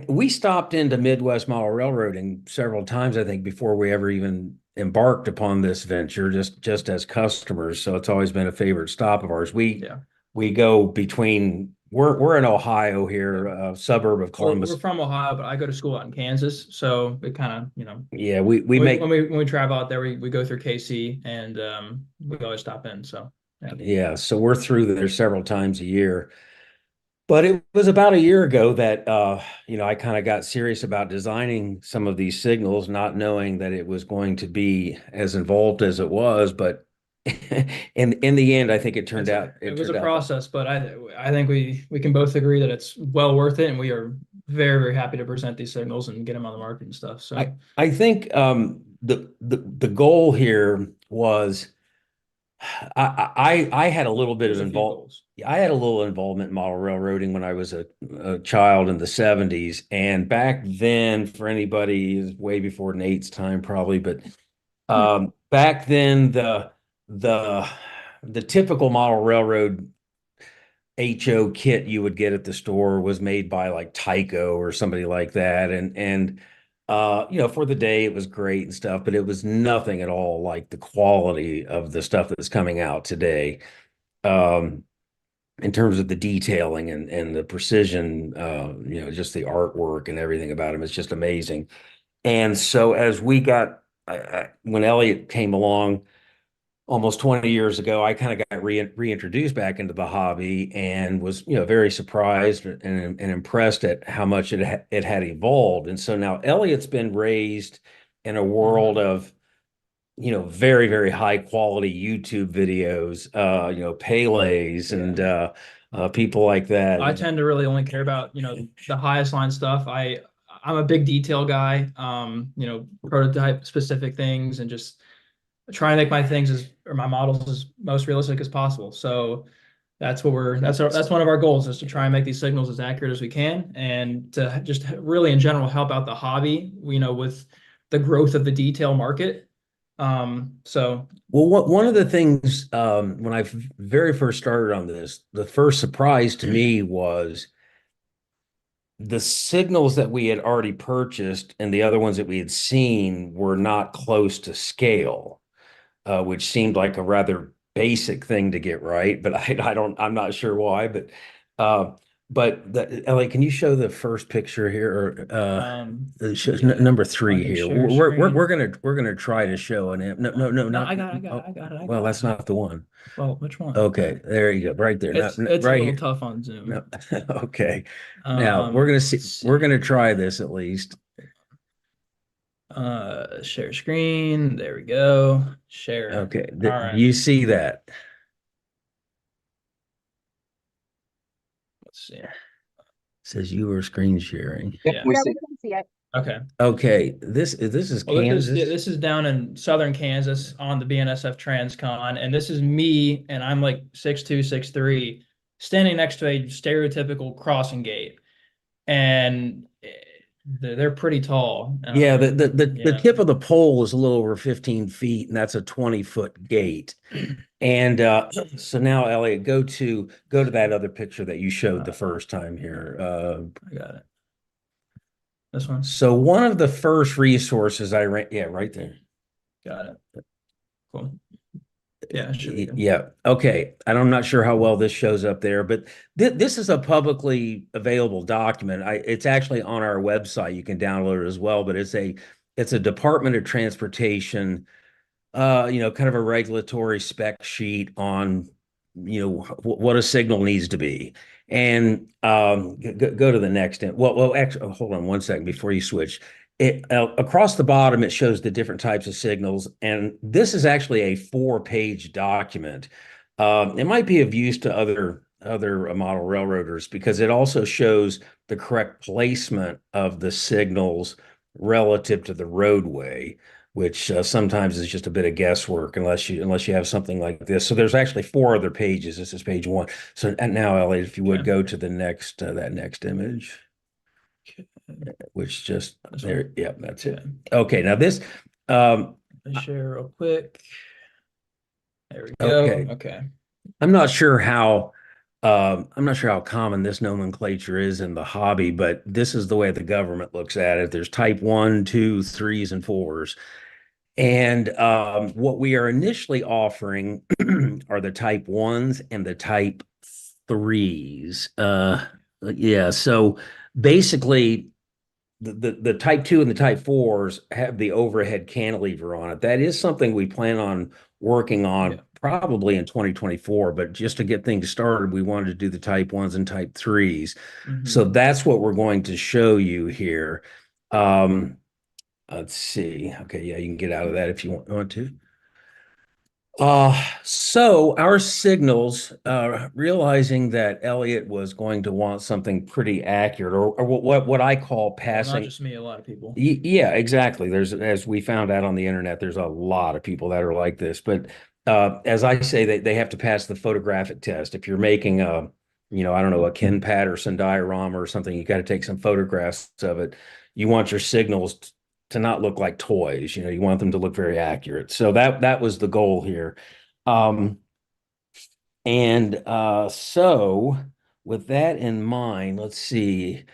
we stopped into Midwest Model Railroading several times, I think, before we ever even embarked upon this venture, just as customers. So it's always been a favorite stop of ours. We go between. We're in Ohio here, a suburb of Columbus. We're from Ohio, but I go to school out in Kansas, so it kind of, Yeah, we make when we travel out there, we go through KC, and we always stop in. So yeah, so we're through there several times a year. But it was about a year ago that I kind of got serious about designing some of these signals, not knowing that it was going to be as involved as it was. But in the end, I think it turned out. It was a process, but I think we can both agree that it's well worth it, and we are very, very happy to present these signals and get them on the market and stuff. So I think the goal here was I had a little bit of involvement. I had a little involvement in model railroading when I was a child in the 70s. And back then, for anybody, is way before Nate's time probably, but back then the typical model railroad HO kit you would get at the store was made by like Tyco or somebody like that. And for the day it was great and stuff, but it was nothing at all like the quality of the stuff that's coming out today. In terms of the detailing and the precision, just the artwork and everything about them, it's just amazing. And so as we got, when Elliot came along, almost 20 years ago, I kind of got reintroduced back into the hobby and was, very surprised and impressed at how much it had evolved. And so now Elliot's been raised in a world of, very, very high quality YouTube videos, Pele's and people like that. I tend to really only care about, the highest line stuff. I'm a big detail guy, prototype specific things and just try and make my things or my models as most realistic as possible. So that's one of our goals is to try and make these signals as accurate as we can and to just really in general help out the hobby, with the growth of the detail market. So Well, one of the things when I very first started on this, the first surprise to me was the signals that we had already purchased and the other ones that we had seen were not close to scale, which seemed like a rather basic thing to get right. But I'm not sure why. But Ellie, can you show the first picture here, or number 3 I can here? share We're gonna try to show an no, not I got it. well, that's not the one. Well, which one? Okay, there you go, right there. It's right a little here. tough on Zoom. No. Okay. Now we're gonna see. We're gonna try this at least. Share screen. There we go. Share. Okay. All right. You see that? Let's see. It says you were screen sharing. Yeah. We Yeah, see. we can see it. Okay. Okay. This is Well, Kansas. this is down in southern Kansas on the BNSF Transcon, and this is me, and I'm like 6'2", 6'3", standing next to a stereotypical crossing gate, and they're pretty tall. Yeah, the tip of the pole is a little over 15 feet, and that's a 20-foot gate. And so now, Elliot, go to that other picture that you showed the first time here. I got it. This one. So one of the first resources I ran, yeah, right there. Got it. Cool. Yeah, it should be good. Yeah. Okay. And I'm not sure how well this shows up there, but this is a publicly available document. It's actually on our website. You can download it as well, but it's a Department of Transportation, kind of a regulatory spec sheet on, what a signal needs to be. And go to the next. Well, actually, hold on one second before you switch. Across the bottom, it shows the different types of signals, and this is actually a 4-page document. It might be of use to other model railroaders because it also shows the correct placement of the signals relative to the roadway, which sometimes is just a bit of guesswork unless you have something like this. So there's actually 4 other pages. This is page 1. So and now, Elliot, if you would go to the next that next image. Which just there, yeah, that's it. Okay, now this Let me share real quick. There we go. Okay. I'm not sure how common this nomenclature is in the hobby, but this is the way the government looks at it. There's type 1, 2, 3s, and 4s. And what we are initially offering are the type 1s and the type 3s. Yeah, so basically the type 2 and the type 4s have the overhead cantilever on it. That is something we plan on working on probably in 2024, but just to get things started, we wanted to do the type 1s and type 3s. So that's what we're going to show you here. Let's see. Okay, yeah, you can get out of that if you want to. So our signals, realizing that Elliot was going to want something pretty accurate, or what I call passing. Not just me, a lot of people. Yeah, exactly. As we found out on the internet, there's a lot of people that are like this. But as I say, they have to pass the photographic test. If you're making a, I don't know, a Ken Patterson diorama or something, you got to take some photographs of it. You want your signals to not look like toys. You want them to look very accurate. So that was the goal here. So with that in mind, let's see.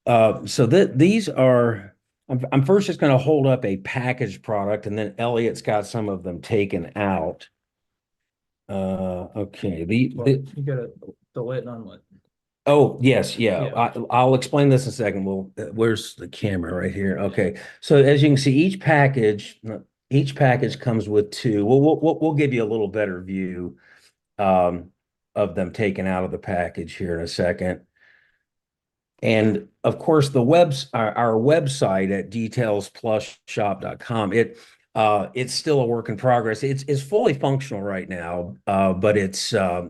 So these are, I'm first just going to hold up a packaged product, and then Elliot's got some of them taken out. Okay. You gotta delete and unlit. Oh, yes. Yeah. Yeah. I'll explain this in a second. Well, where's the camera right here? Okay. So as you can see, each package, each package comes with two. We'll give you a little better view of them taken out of the package here in a second. And of course, our website at detailsplusshop.com, it's still a work in progress. It's fully functional right now, but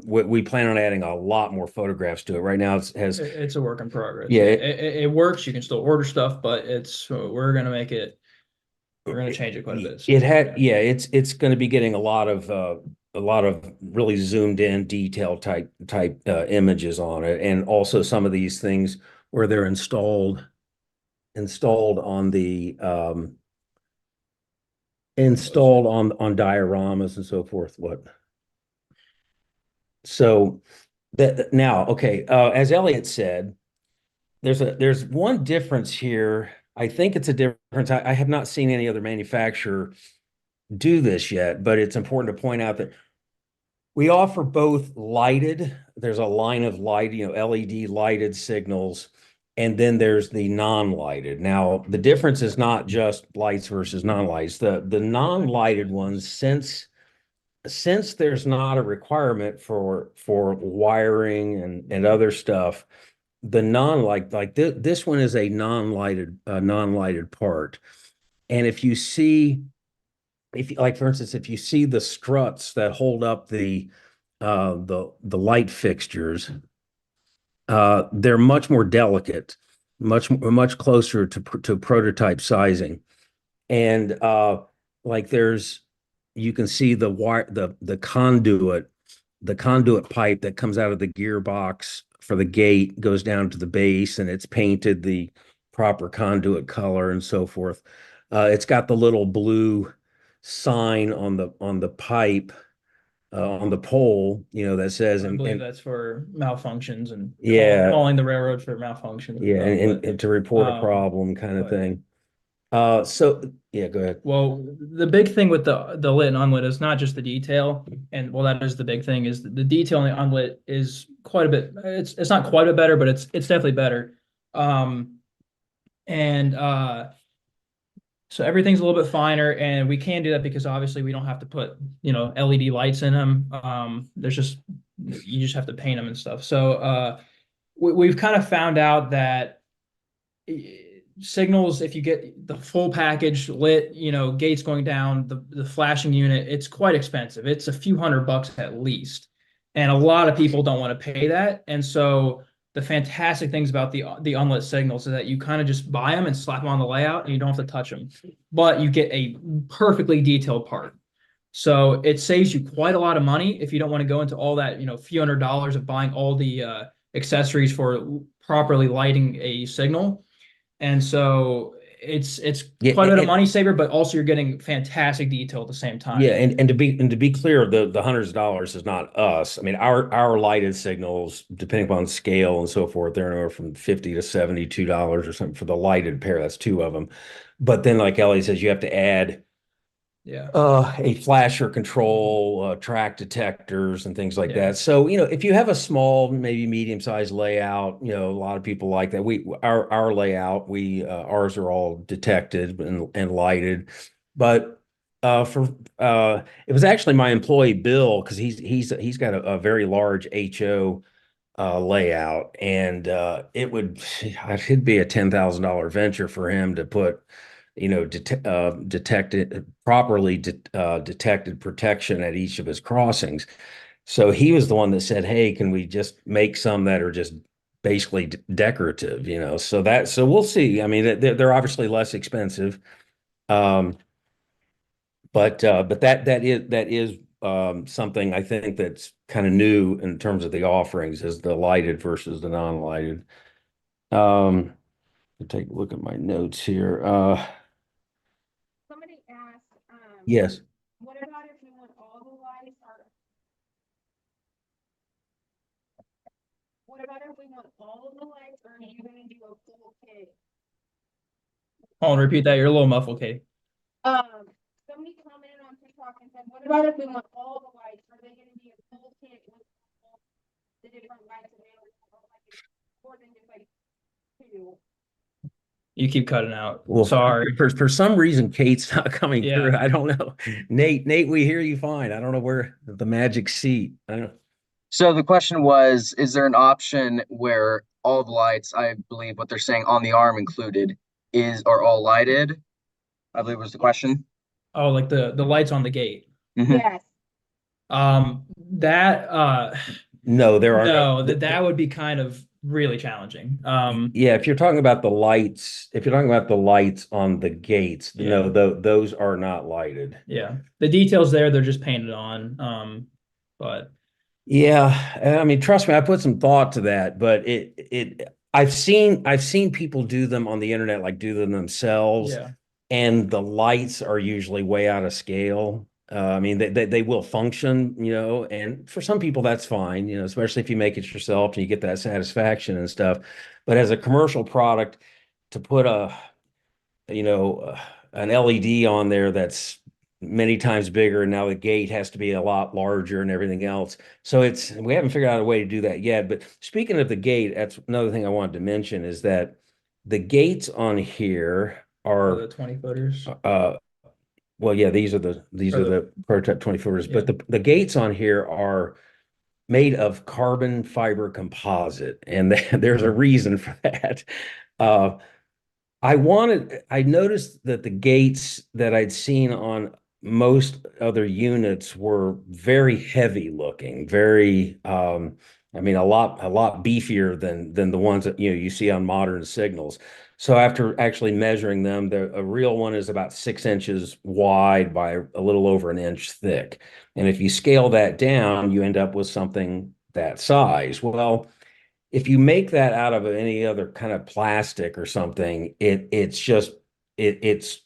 we plan on adding a lot more photographs to it. Right now, It's a work in progress. Yeah. It works. You can still order stuff, but we're gonna make it. We're gonna change it quite a bit. So. It's going to be getting a lot of really zoomed in detail type images on it, and also some of these things where they're installed on the installed on dioramas and so forth. So that now, okay, as Elliot said, there's one difference here. I think it's a difference. I have not seen any other manufacturer do this yet, but it's important to point out that we offer both lighted. There's a line of light, LED lighted signals, and then there's the non-lighted. Now, the difference is not just lights versus non-lights. The non-lighted ones, since there's not a requirement for wiring and other stuff, the non-light, like this one is a non-lighted part. And if you see, like for instance, if you see the struts that hold up the light fixtures, they're much more delicate, much closer to prototype sizing. And like you can see the wire, the conduit pipe that comes out of the gearbox for the gate goes down to the base, and it's painted the proper conduit color and so forth. It's got the little blue sign on the pipe, on the pole, that says, I believe and that's for malfunctions and yeah, calling the railroad for malfunctions. yeah, and to report a problem kind of thing. So yeah, go ahead. Well, the big thing with the lit and unlit is not just the detail, and well, that is the big thing. Is the detail in the unlit is quite a bit. It's not quite a bit better, but it's definitely better. And so everything's a little bit finer, and we can do that because obviously we don't have to put LED lights in them. You just have to paint them and stuff. So we've kind of found out that signals, if you get the full package lit, gates going down, the flashing unit, it's quite expensive. It's a few $100 at least, and a lot of people don't want to pay that. And so the fantastic things about the unlit signals is that you kind of just buy them and slap them on the layout, and you don't have to touch them, but you get a perfectly detailed part. So it saves you quite a lot of money if you don't want to go into all that, few $100s of buying all the accessories for properly lighting a signal. And so it's quite a bit of money saver, but also you're getting fantastic detail at the same time. Yeah, and to be clear, the hundreds of dollars is not us. I mean, our lighted signals, depending upon scale and so forth, they're anywhere from $50 to $72 or something for the lighted pair. That's two of them. But then, like Ellie says, you have to add a flasher control, track detectors, and things like that. So, if you have a small, maybe medium-sized layout, a lot of people like that. Our layout, ours are all detected and lighted. But it was actually my employee Bill, because he's got a very large HO layout, and it'd be a $10,000 venture for him to put properly detected protection at each of his crossings. So he was the one that said, "Hey, can we just make some that are just basically decorative?" So we'll see. I mean, they're obviously less expensive, but that is something I think that's kind of new in terms of the offerings, is the lighted versus the non-lighted. I'll take a look at my notes here. Somebody asked, Yes. what about if we want all the lights what about if we want all of the lights, or are you gonna do a full kit? Hold on, repeat that. You're a little muffled, Kate. Somebody commented on TikTok and said, what about if we want all the lights? Are they gonna be a full kit with all the different lights available, or like more than just like two? You keep cutting out. Well, Sorry. for some reason, Kate's not coming Yeah. through. I don't know. Nate, we hear you fine. I don't know where the magic seat. I don't. So the question was, is there an option where all the lights, I believe what they're saying on the arm included, are all lighted? I believe was the question. Oh, like the lights on the gate. Mhm. Yes. That No, there are no, that would be kind of really challenging. Yeah, if you're talking about the lights, if you're talking about the lights on the gates, no, Yeah. those are not lighted. Yeah. The details there, they're just painted on. But Yeah, I mean, trust me, I put some thought to that, but I've seen people do them on the internet, like do them themselves, yeah. and the lights are usually way out of scale. I mean, they will function, and for some people that's fine, especially if you make it yourself and you get that satisfaction and stuff. But as a commercial product, to put an LED on there that's many times bigger, and now the gate has to be a lot larger and everything else. So we haven't figured out a way to do that yet. But speaking of the gate, that's another thing I wanted to mention is that the gates on here For are the 20 footers. well, yeah, these are the prototype 20 footers, Yeah. but the gates on here are made of carbon fiber composite, and there's a reason for that. Uh, I noticed that the gates that I'd seen on most other units were very heavy looking, I mean, a lot beefier than the ones that you see on modern signals. So after actually measuring them, a real one is about 6 inches wide by a little over an inch thick. And if you scale that down, you end up with something that size. Well, if you make that out of any other kind of plastic or something, it's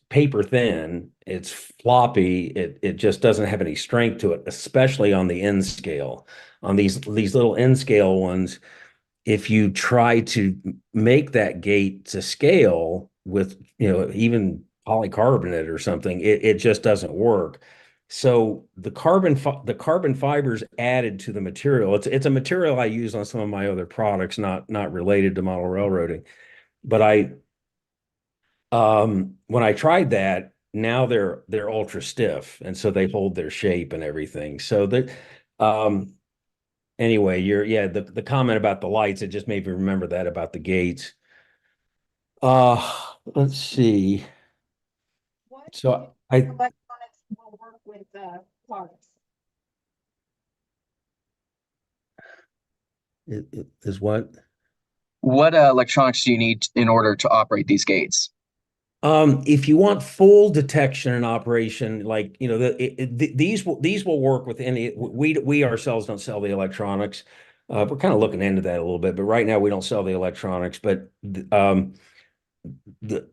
paper thin, it's floppy, it just doesn't have any strength to it, especially on the N scale. On these little N scale ones, if you try to make that gate to scale with, even polycarbonate or something, it just doesn't work. So the carbon fibers added to the material. It's a material I use on some of my other products, not related to model railroading. But when I tried that, now they're ultra stiff, and so they hold their shape and everything. So that um anyway, the comment about the lights, it just made me remember that about the gates. Let's see. What So I electronics will work with cars? it is what? What electronics do you need in order to operate these gates? If you want full detection and operation, like these will work with any. We ourselves don't sell the electronics. We're kind of looking into that a little bit, but right now we don't sell the electronics. But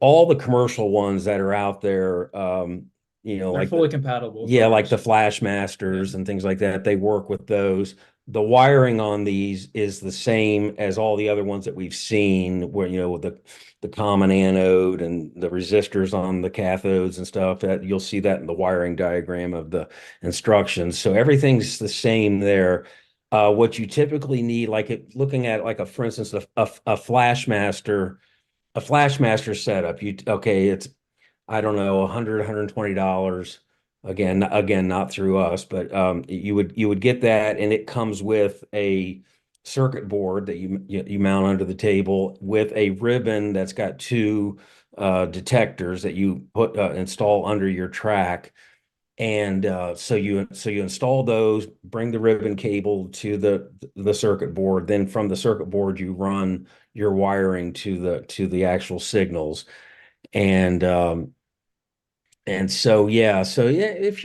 all the commercial ones that are out there, They're like fully compatible. yeah, for like us. the Flash Masters Yeah. and things like that, they work with those. The wiring on these is the same as all the other ones that we've seen, where with the common anode and the resistors on the cathodes and stuff. That you'll see that in the wiring diagram of the instructions. So everything's the same there. What you typically need, looking at for instance, a Flashmaster setup, it's, I don't know, $120. Again, not through us, but you would get that, and it comes with a circuit board that you mount under the table with a ribbon that's got two detectors that you install under your track. And so you install those, bring the ribbon cable to the circuit board. Then from the circuit board, you run your wiring to the actual signals. And so if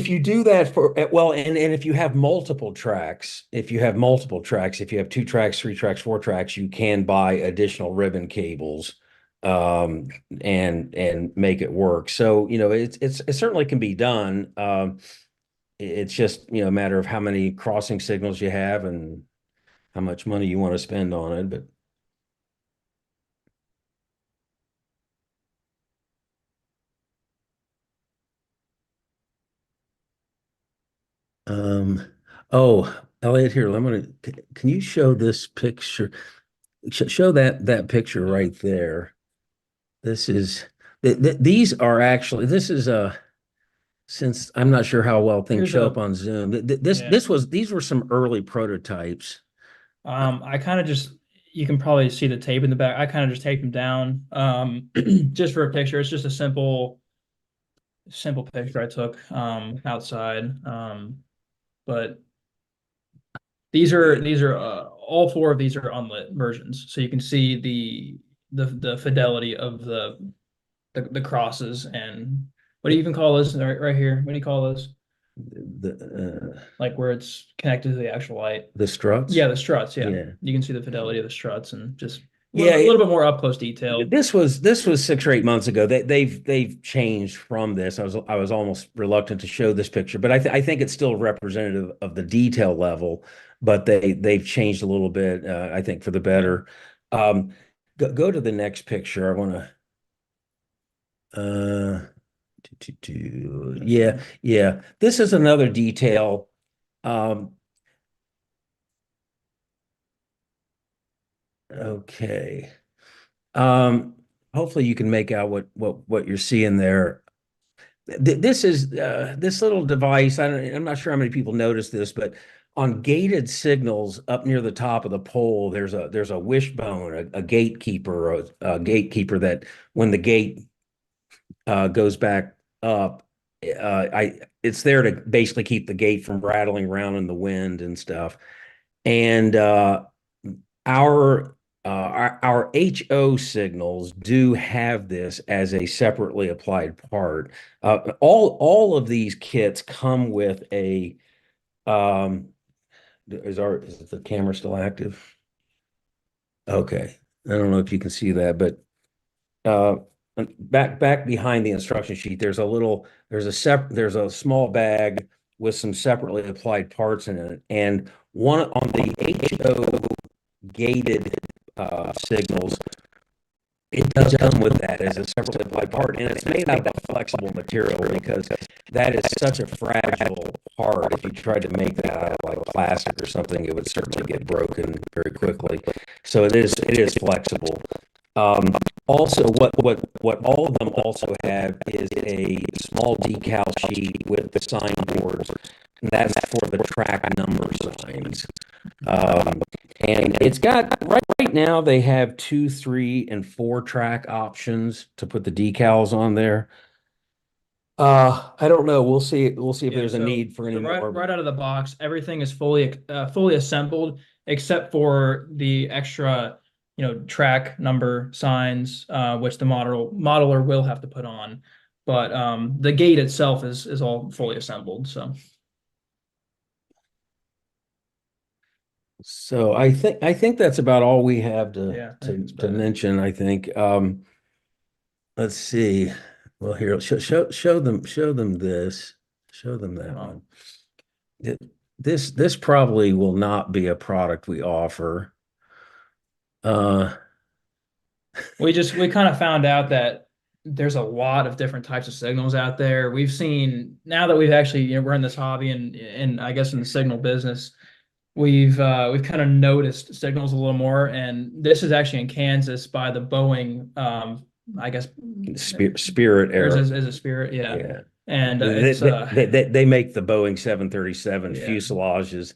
you do that and if you have multiple tracks, if you have 2 tracks, 3 tracks, 4 tracks, you can buy additional ribbon cables and make it work. So, it certainly can be done. It's just, a matter of how many crossing signals you have and how much money you want to spend on it. But oh, Elliot, here, can you show this picture? show that picture right there. This is these are actually this is since I'm not sure how well things Here's show a- up on Zoom. Yeah. These were some early prototypes. I kind of just, you can probably see the tape in the back. I kind of just taped them down, just for a picture. It's just a simple picture I took, outside. But these are all four of these are unlit versions, so you can see the fidelity of the crosses. And what do you even call this right here? What do you call this? Like where it's connected to the actual light. The struts. Yeah, the struts. Yeah, Yeah. you can see the fidelity of the struts and just Yeah, a little bit more up close detail. This was 6 or 8 months ago. They've changed from this. I was almost reluctant to show this picture, but I think it's still representative of the detail level. But they've changed a little bit. I think for the better. Go to the next picture. I want to. Yeah. This is another detail. Okay. Hopefully you can make out what you're seeing there. This is this little device. I'm not sure how many people notice this, but on gated signals up near the top of the pole, there's a wishbone, a gatekeeper, a gatekeeper that when the gate goes back up, it's there to basically keep the gate from rattling around in the wind and stuff. And our our HO signals do have this as a separately applied part. All of these kits come with a is the camera still active? Okay. I don't know if you can see that, but back behind the instruction sheet, there's a small bag with some separately applied parts in it, and one on the HO gated signals, it does come with that as a separately applied part, and it's made out of flexible material because that is such a fragile part. If you tried to make that out of like plastic or something, it would certainly get broken very quickly. So it is flexible. Also, what all of them also have is a small decal sheet with the signboards, and that's for the track number signs. And it's got right now they have 2, 3, and 4 track options to put the decals on there. I don't know. We'll see. We'll see if there's a need for any more. Right out of the box, everything is fully assembled except for the extra, track number signs, which the modeler will have to put on. But the gate itself is all fully assembled. So I think that's about all we have Yeah, I think that's to about it. mention. I think. Let's see. Well, here, show them this. Show them that one. This probably will not be a product we offer. We kind of found out that there's a lot of different types of signals out there. We've seen, now that we've actually, we're in this hobby and I guess in the signal business, we've kind of noticed signals a little more. And this is actually in Kansas by the Boeing, I guess Spirit era. is a Spirit, yeah. Yeah. And they make the Boeing 737 Yeah. fuselages,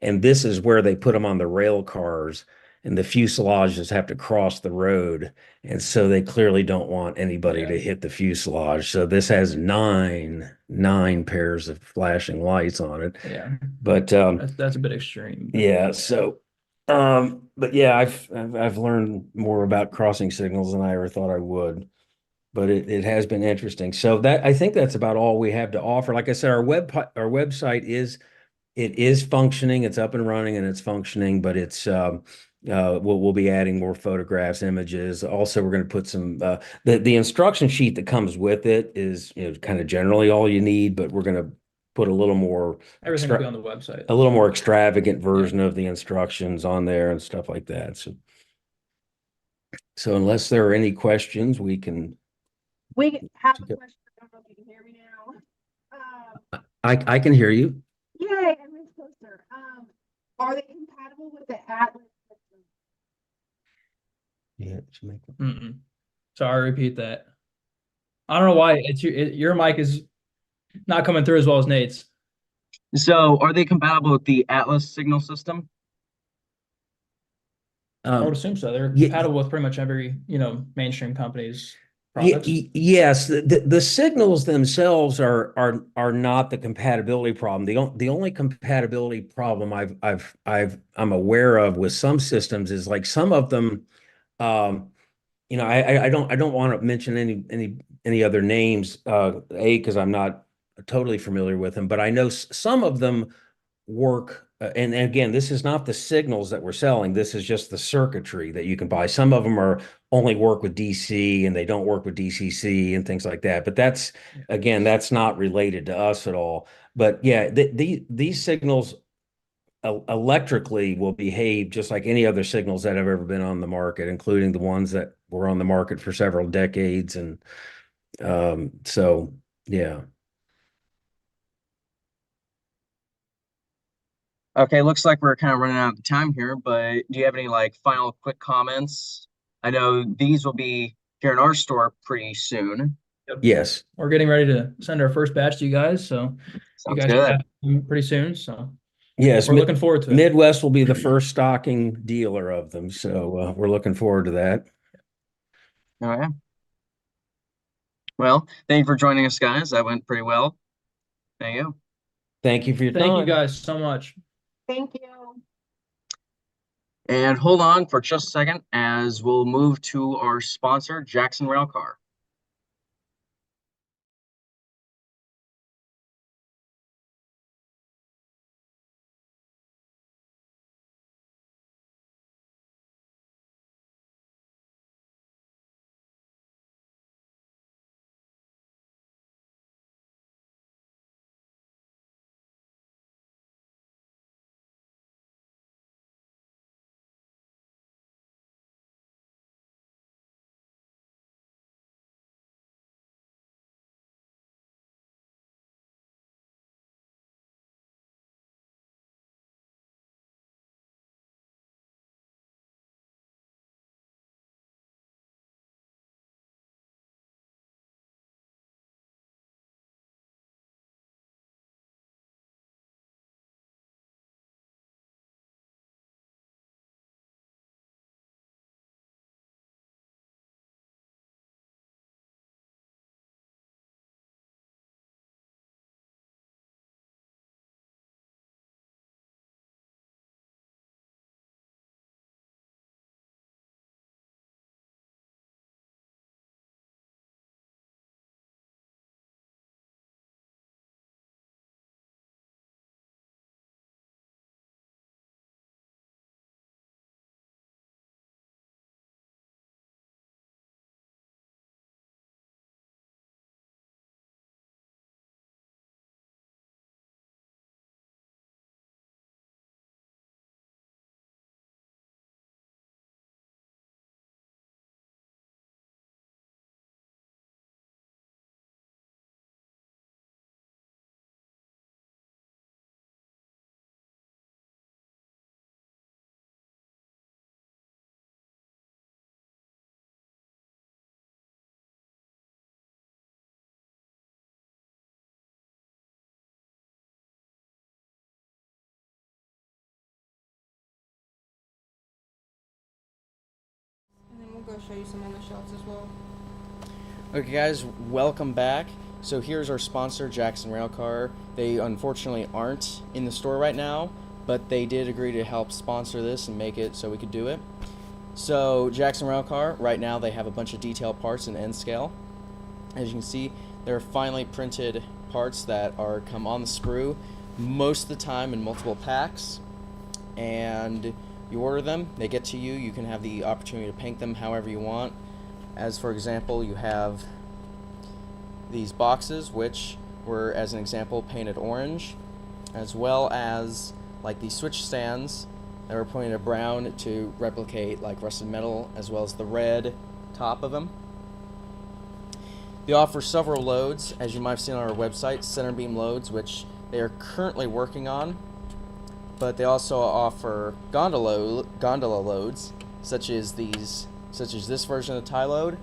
and this is where they put them on the rail cars, and the fuselages have to cross the road, and so they clearly don't want anybody to hit the fuselage. So this has nine pairs of flashing lights on it. Yeah, But that's a bit extreme. yeah, so but yeah, I've learned more about crossing signals than I ever thought I would. But it has been interesting. So that I think that's about all we have to offer. Like I said, our website is functioning. It's up and running and it's functioning, but it's we'll be adding more photographs, images. Also, we're going to put some the instruction sheet that comes with it is kind of generally all you need, but we're going to put a little more Everything will be on the website. a little more extravagant version of the instructions on there and stuff like that. So unless there are any questions, we can. We have a question. I don't know if you can hear me now. I can hear you. Yay, I'm much closer. Are they compatible with the Atlas system? Yeah, to make Sorry, repeat that. I don't know why your mic is not coming through as well as Nate's. So are they compatible with the Atlas signal system? I would assume so. They're compatible with pretty much every, mainstream company's products. Yes, the signals themselves are not the compatibility problem. The only compatibility problem I'm aware of with some systems is like some of them, I don't want to mention any other names, because I'm not totally familiar with them, but I know some of them work. And again, this is not the signals that we're selling. This is just the circuitry that you can buy. Some of them are only work with DC and they don't work with DCC and things like that. But that's not related to us at all. But yeah, these signals electrically will behave just like any other signals that have ever been on the market, including the ones that were on the market for several decades. And so, yeah. Okay, looks like we're kind of running out of time here, but do you have any like final quick comments? I know these will be here in our store pretty soon. Yes. We're getting ready to send our first batch to you guys, so you Sounds guys good. should have them pretty soon. So Yes, we're looking forward to it. Midwest will be the first stocking dealer of them, so we're looking forward to that. All right. Well, thank you for joining us, guys. That went pretty well. Thank you. Thank you for your time. Thank you guys so much. Thank you. And hold on for just a second as we'll move to our sponsor, Jackson Railcar. And then we'll go show you some on the shelves as well. Okay guys, welcome back. So here's our sponsor, Jackson Railcar. They unfortunately aren't in the store right now, but they did agree to help sponsor this and make it so we could do it. So Jackson Railcar, right now they have a bunch of detail parts in N scale. As you can see, they're finely printed parts that are come on the sprue most of the time in multiple packs, and you order them, they get to you, you can have the opportunity to paint them however you want. As for example, you have these boxes which were, as an example, painted orange, as well as like these switch stands that were painted brown to replicate like rusted metal, as well as the red top of them. They offer several loads, as you might have seen on our website, center beam loads, which they are currently working on, but they also offer gondola loads, such as these such as this version of the tie load,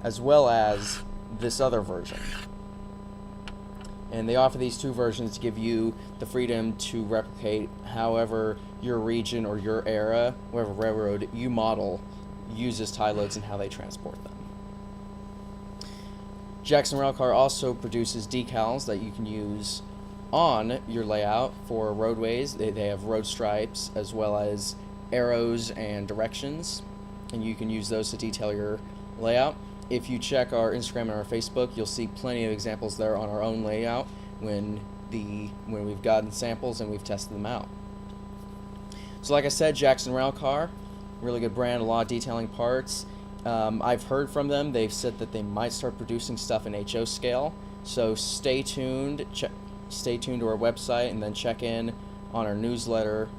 as well as this other version. And they offer these two versions to give you the freedom to replicate however your region or your era, whatever railroad you model, uses tie loads and how they transport them. Jackson Railcar also produces decals that you can use on your layout for roadways. They have road stripes as well as arrows and directions, and you can use those to detail your layout. If you check our Instagram and our Facebook, you'll see plenty of examples there on our own layout when we've gotten samples and we've tested them out. So like I said, Jackson Railcar, really good brand, a lot of detailing parts. I've heard from them. They've said that they might start producing stuff in HO scale. So stay tuned. Stay tuned to our website and then check in on our newsletter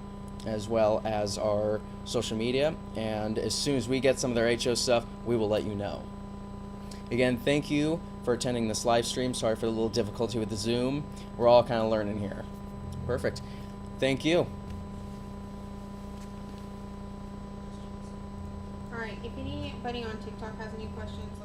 as well as our social media. And as soon as we get some of their HO stuff, we will let you know. Again, thank you for attending this live stream. Sorry for the little difficulty with the Zoom. We're all kind of learning here. Perfect. Thank you. Alright, if anybody on TikTok has any questions,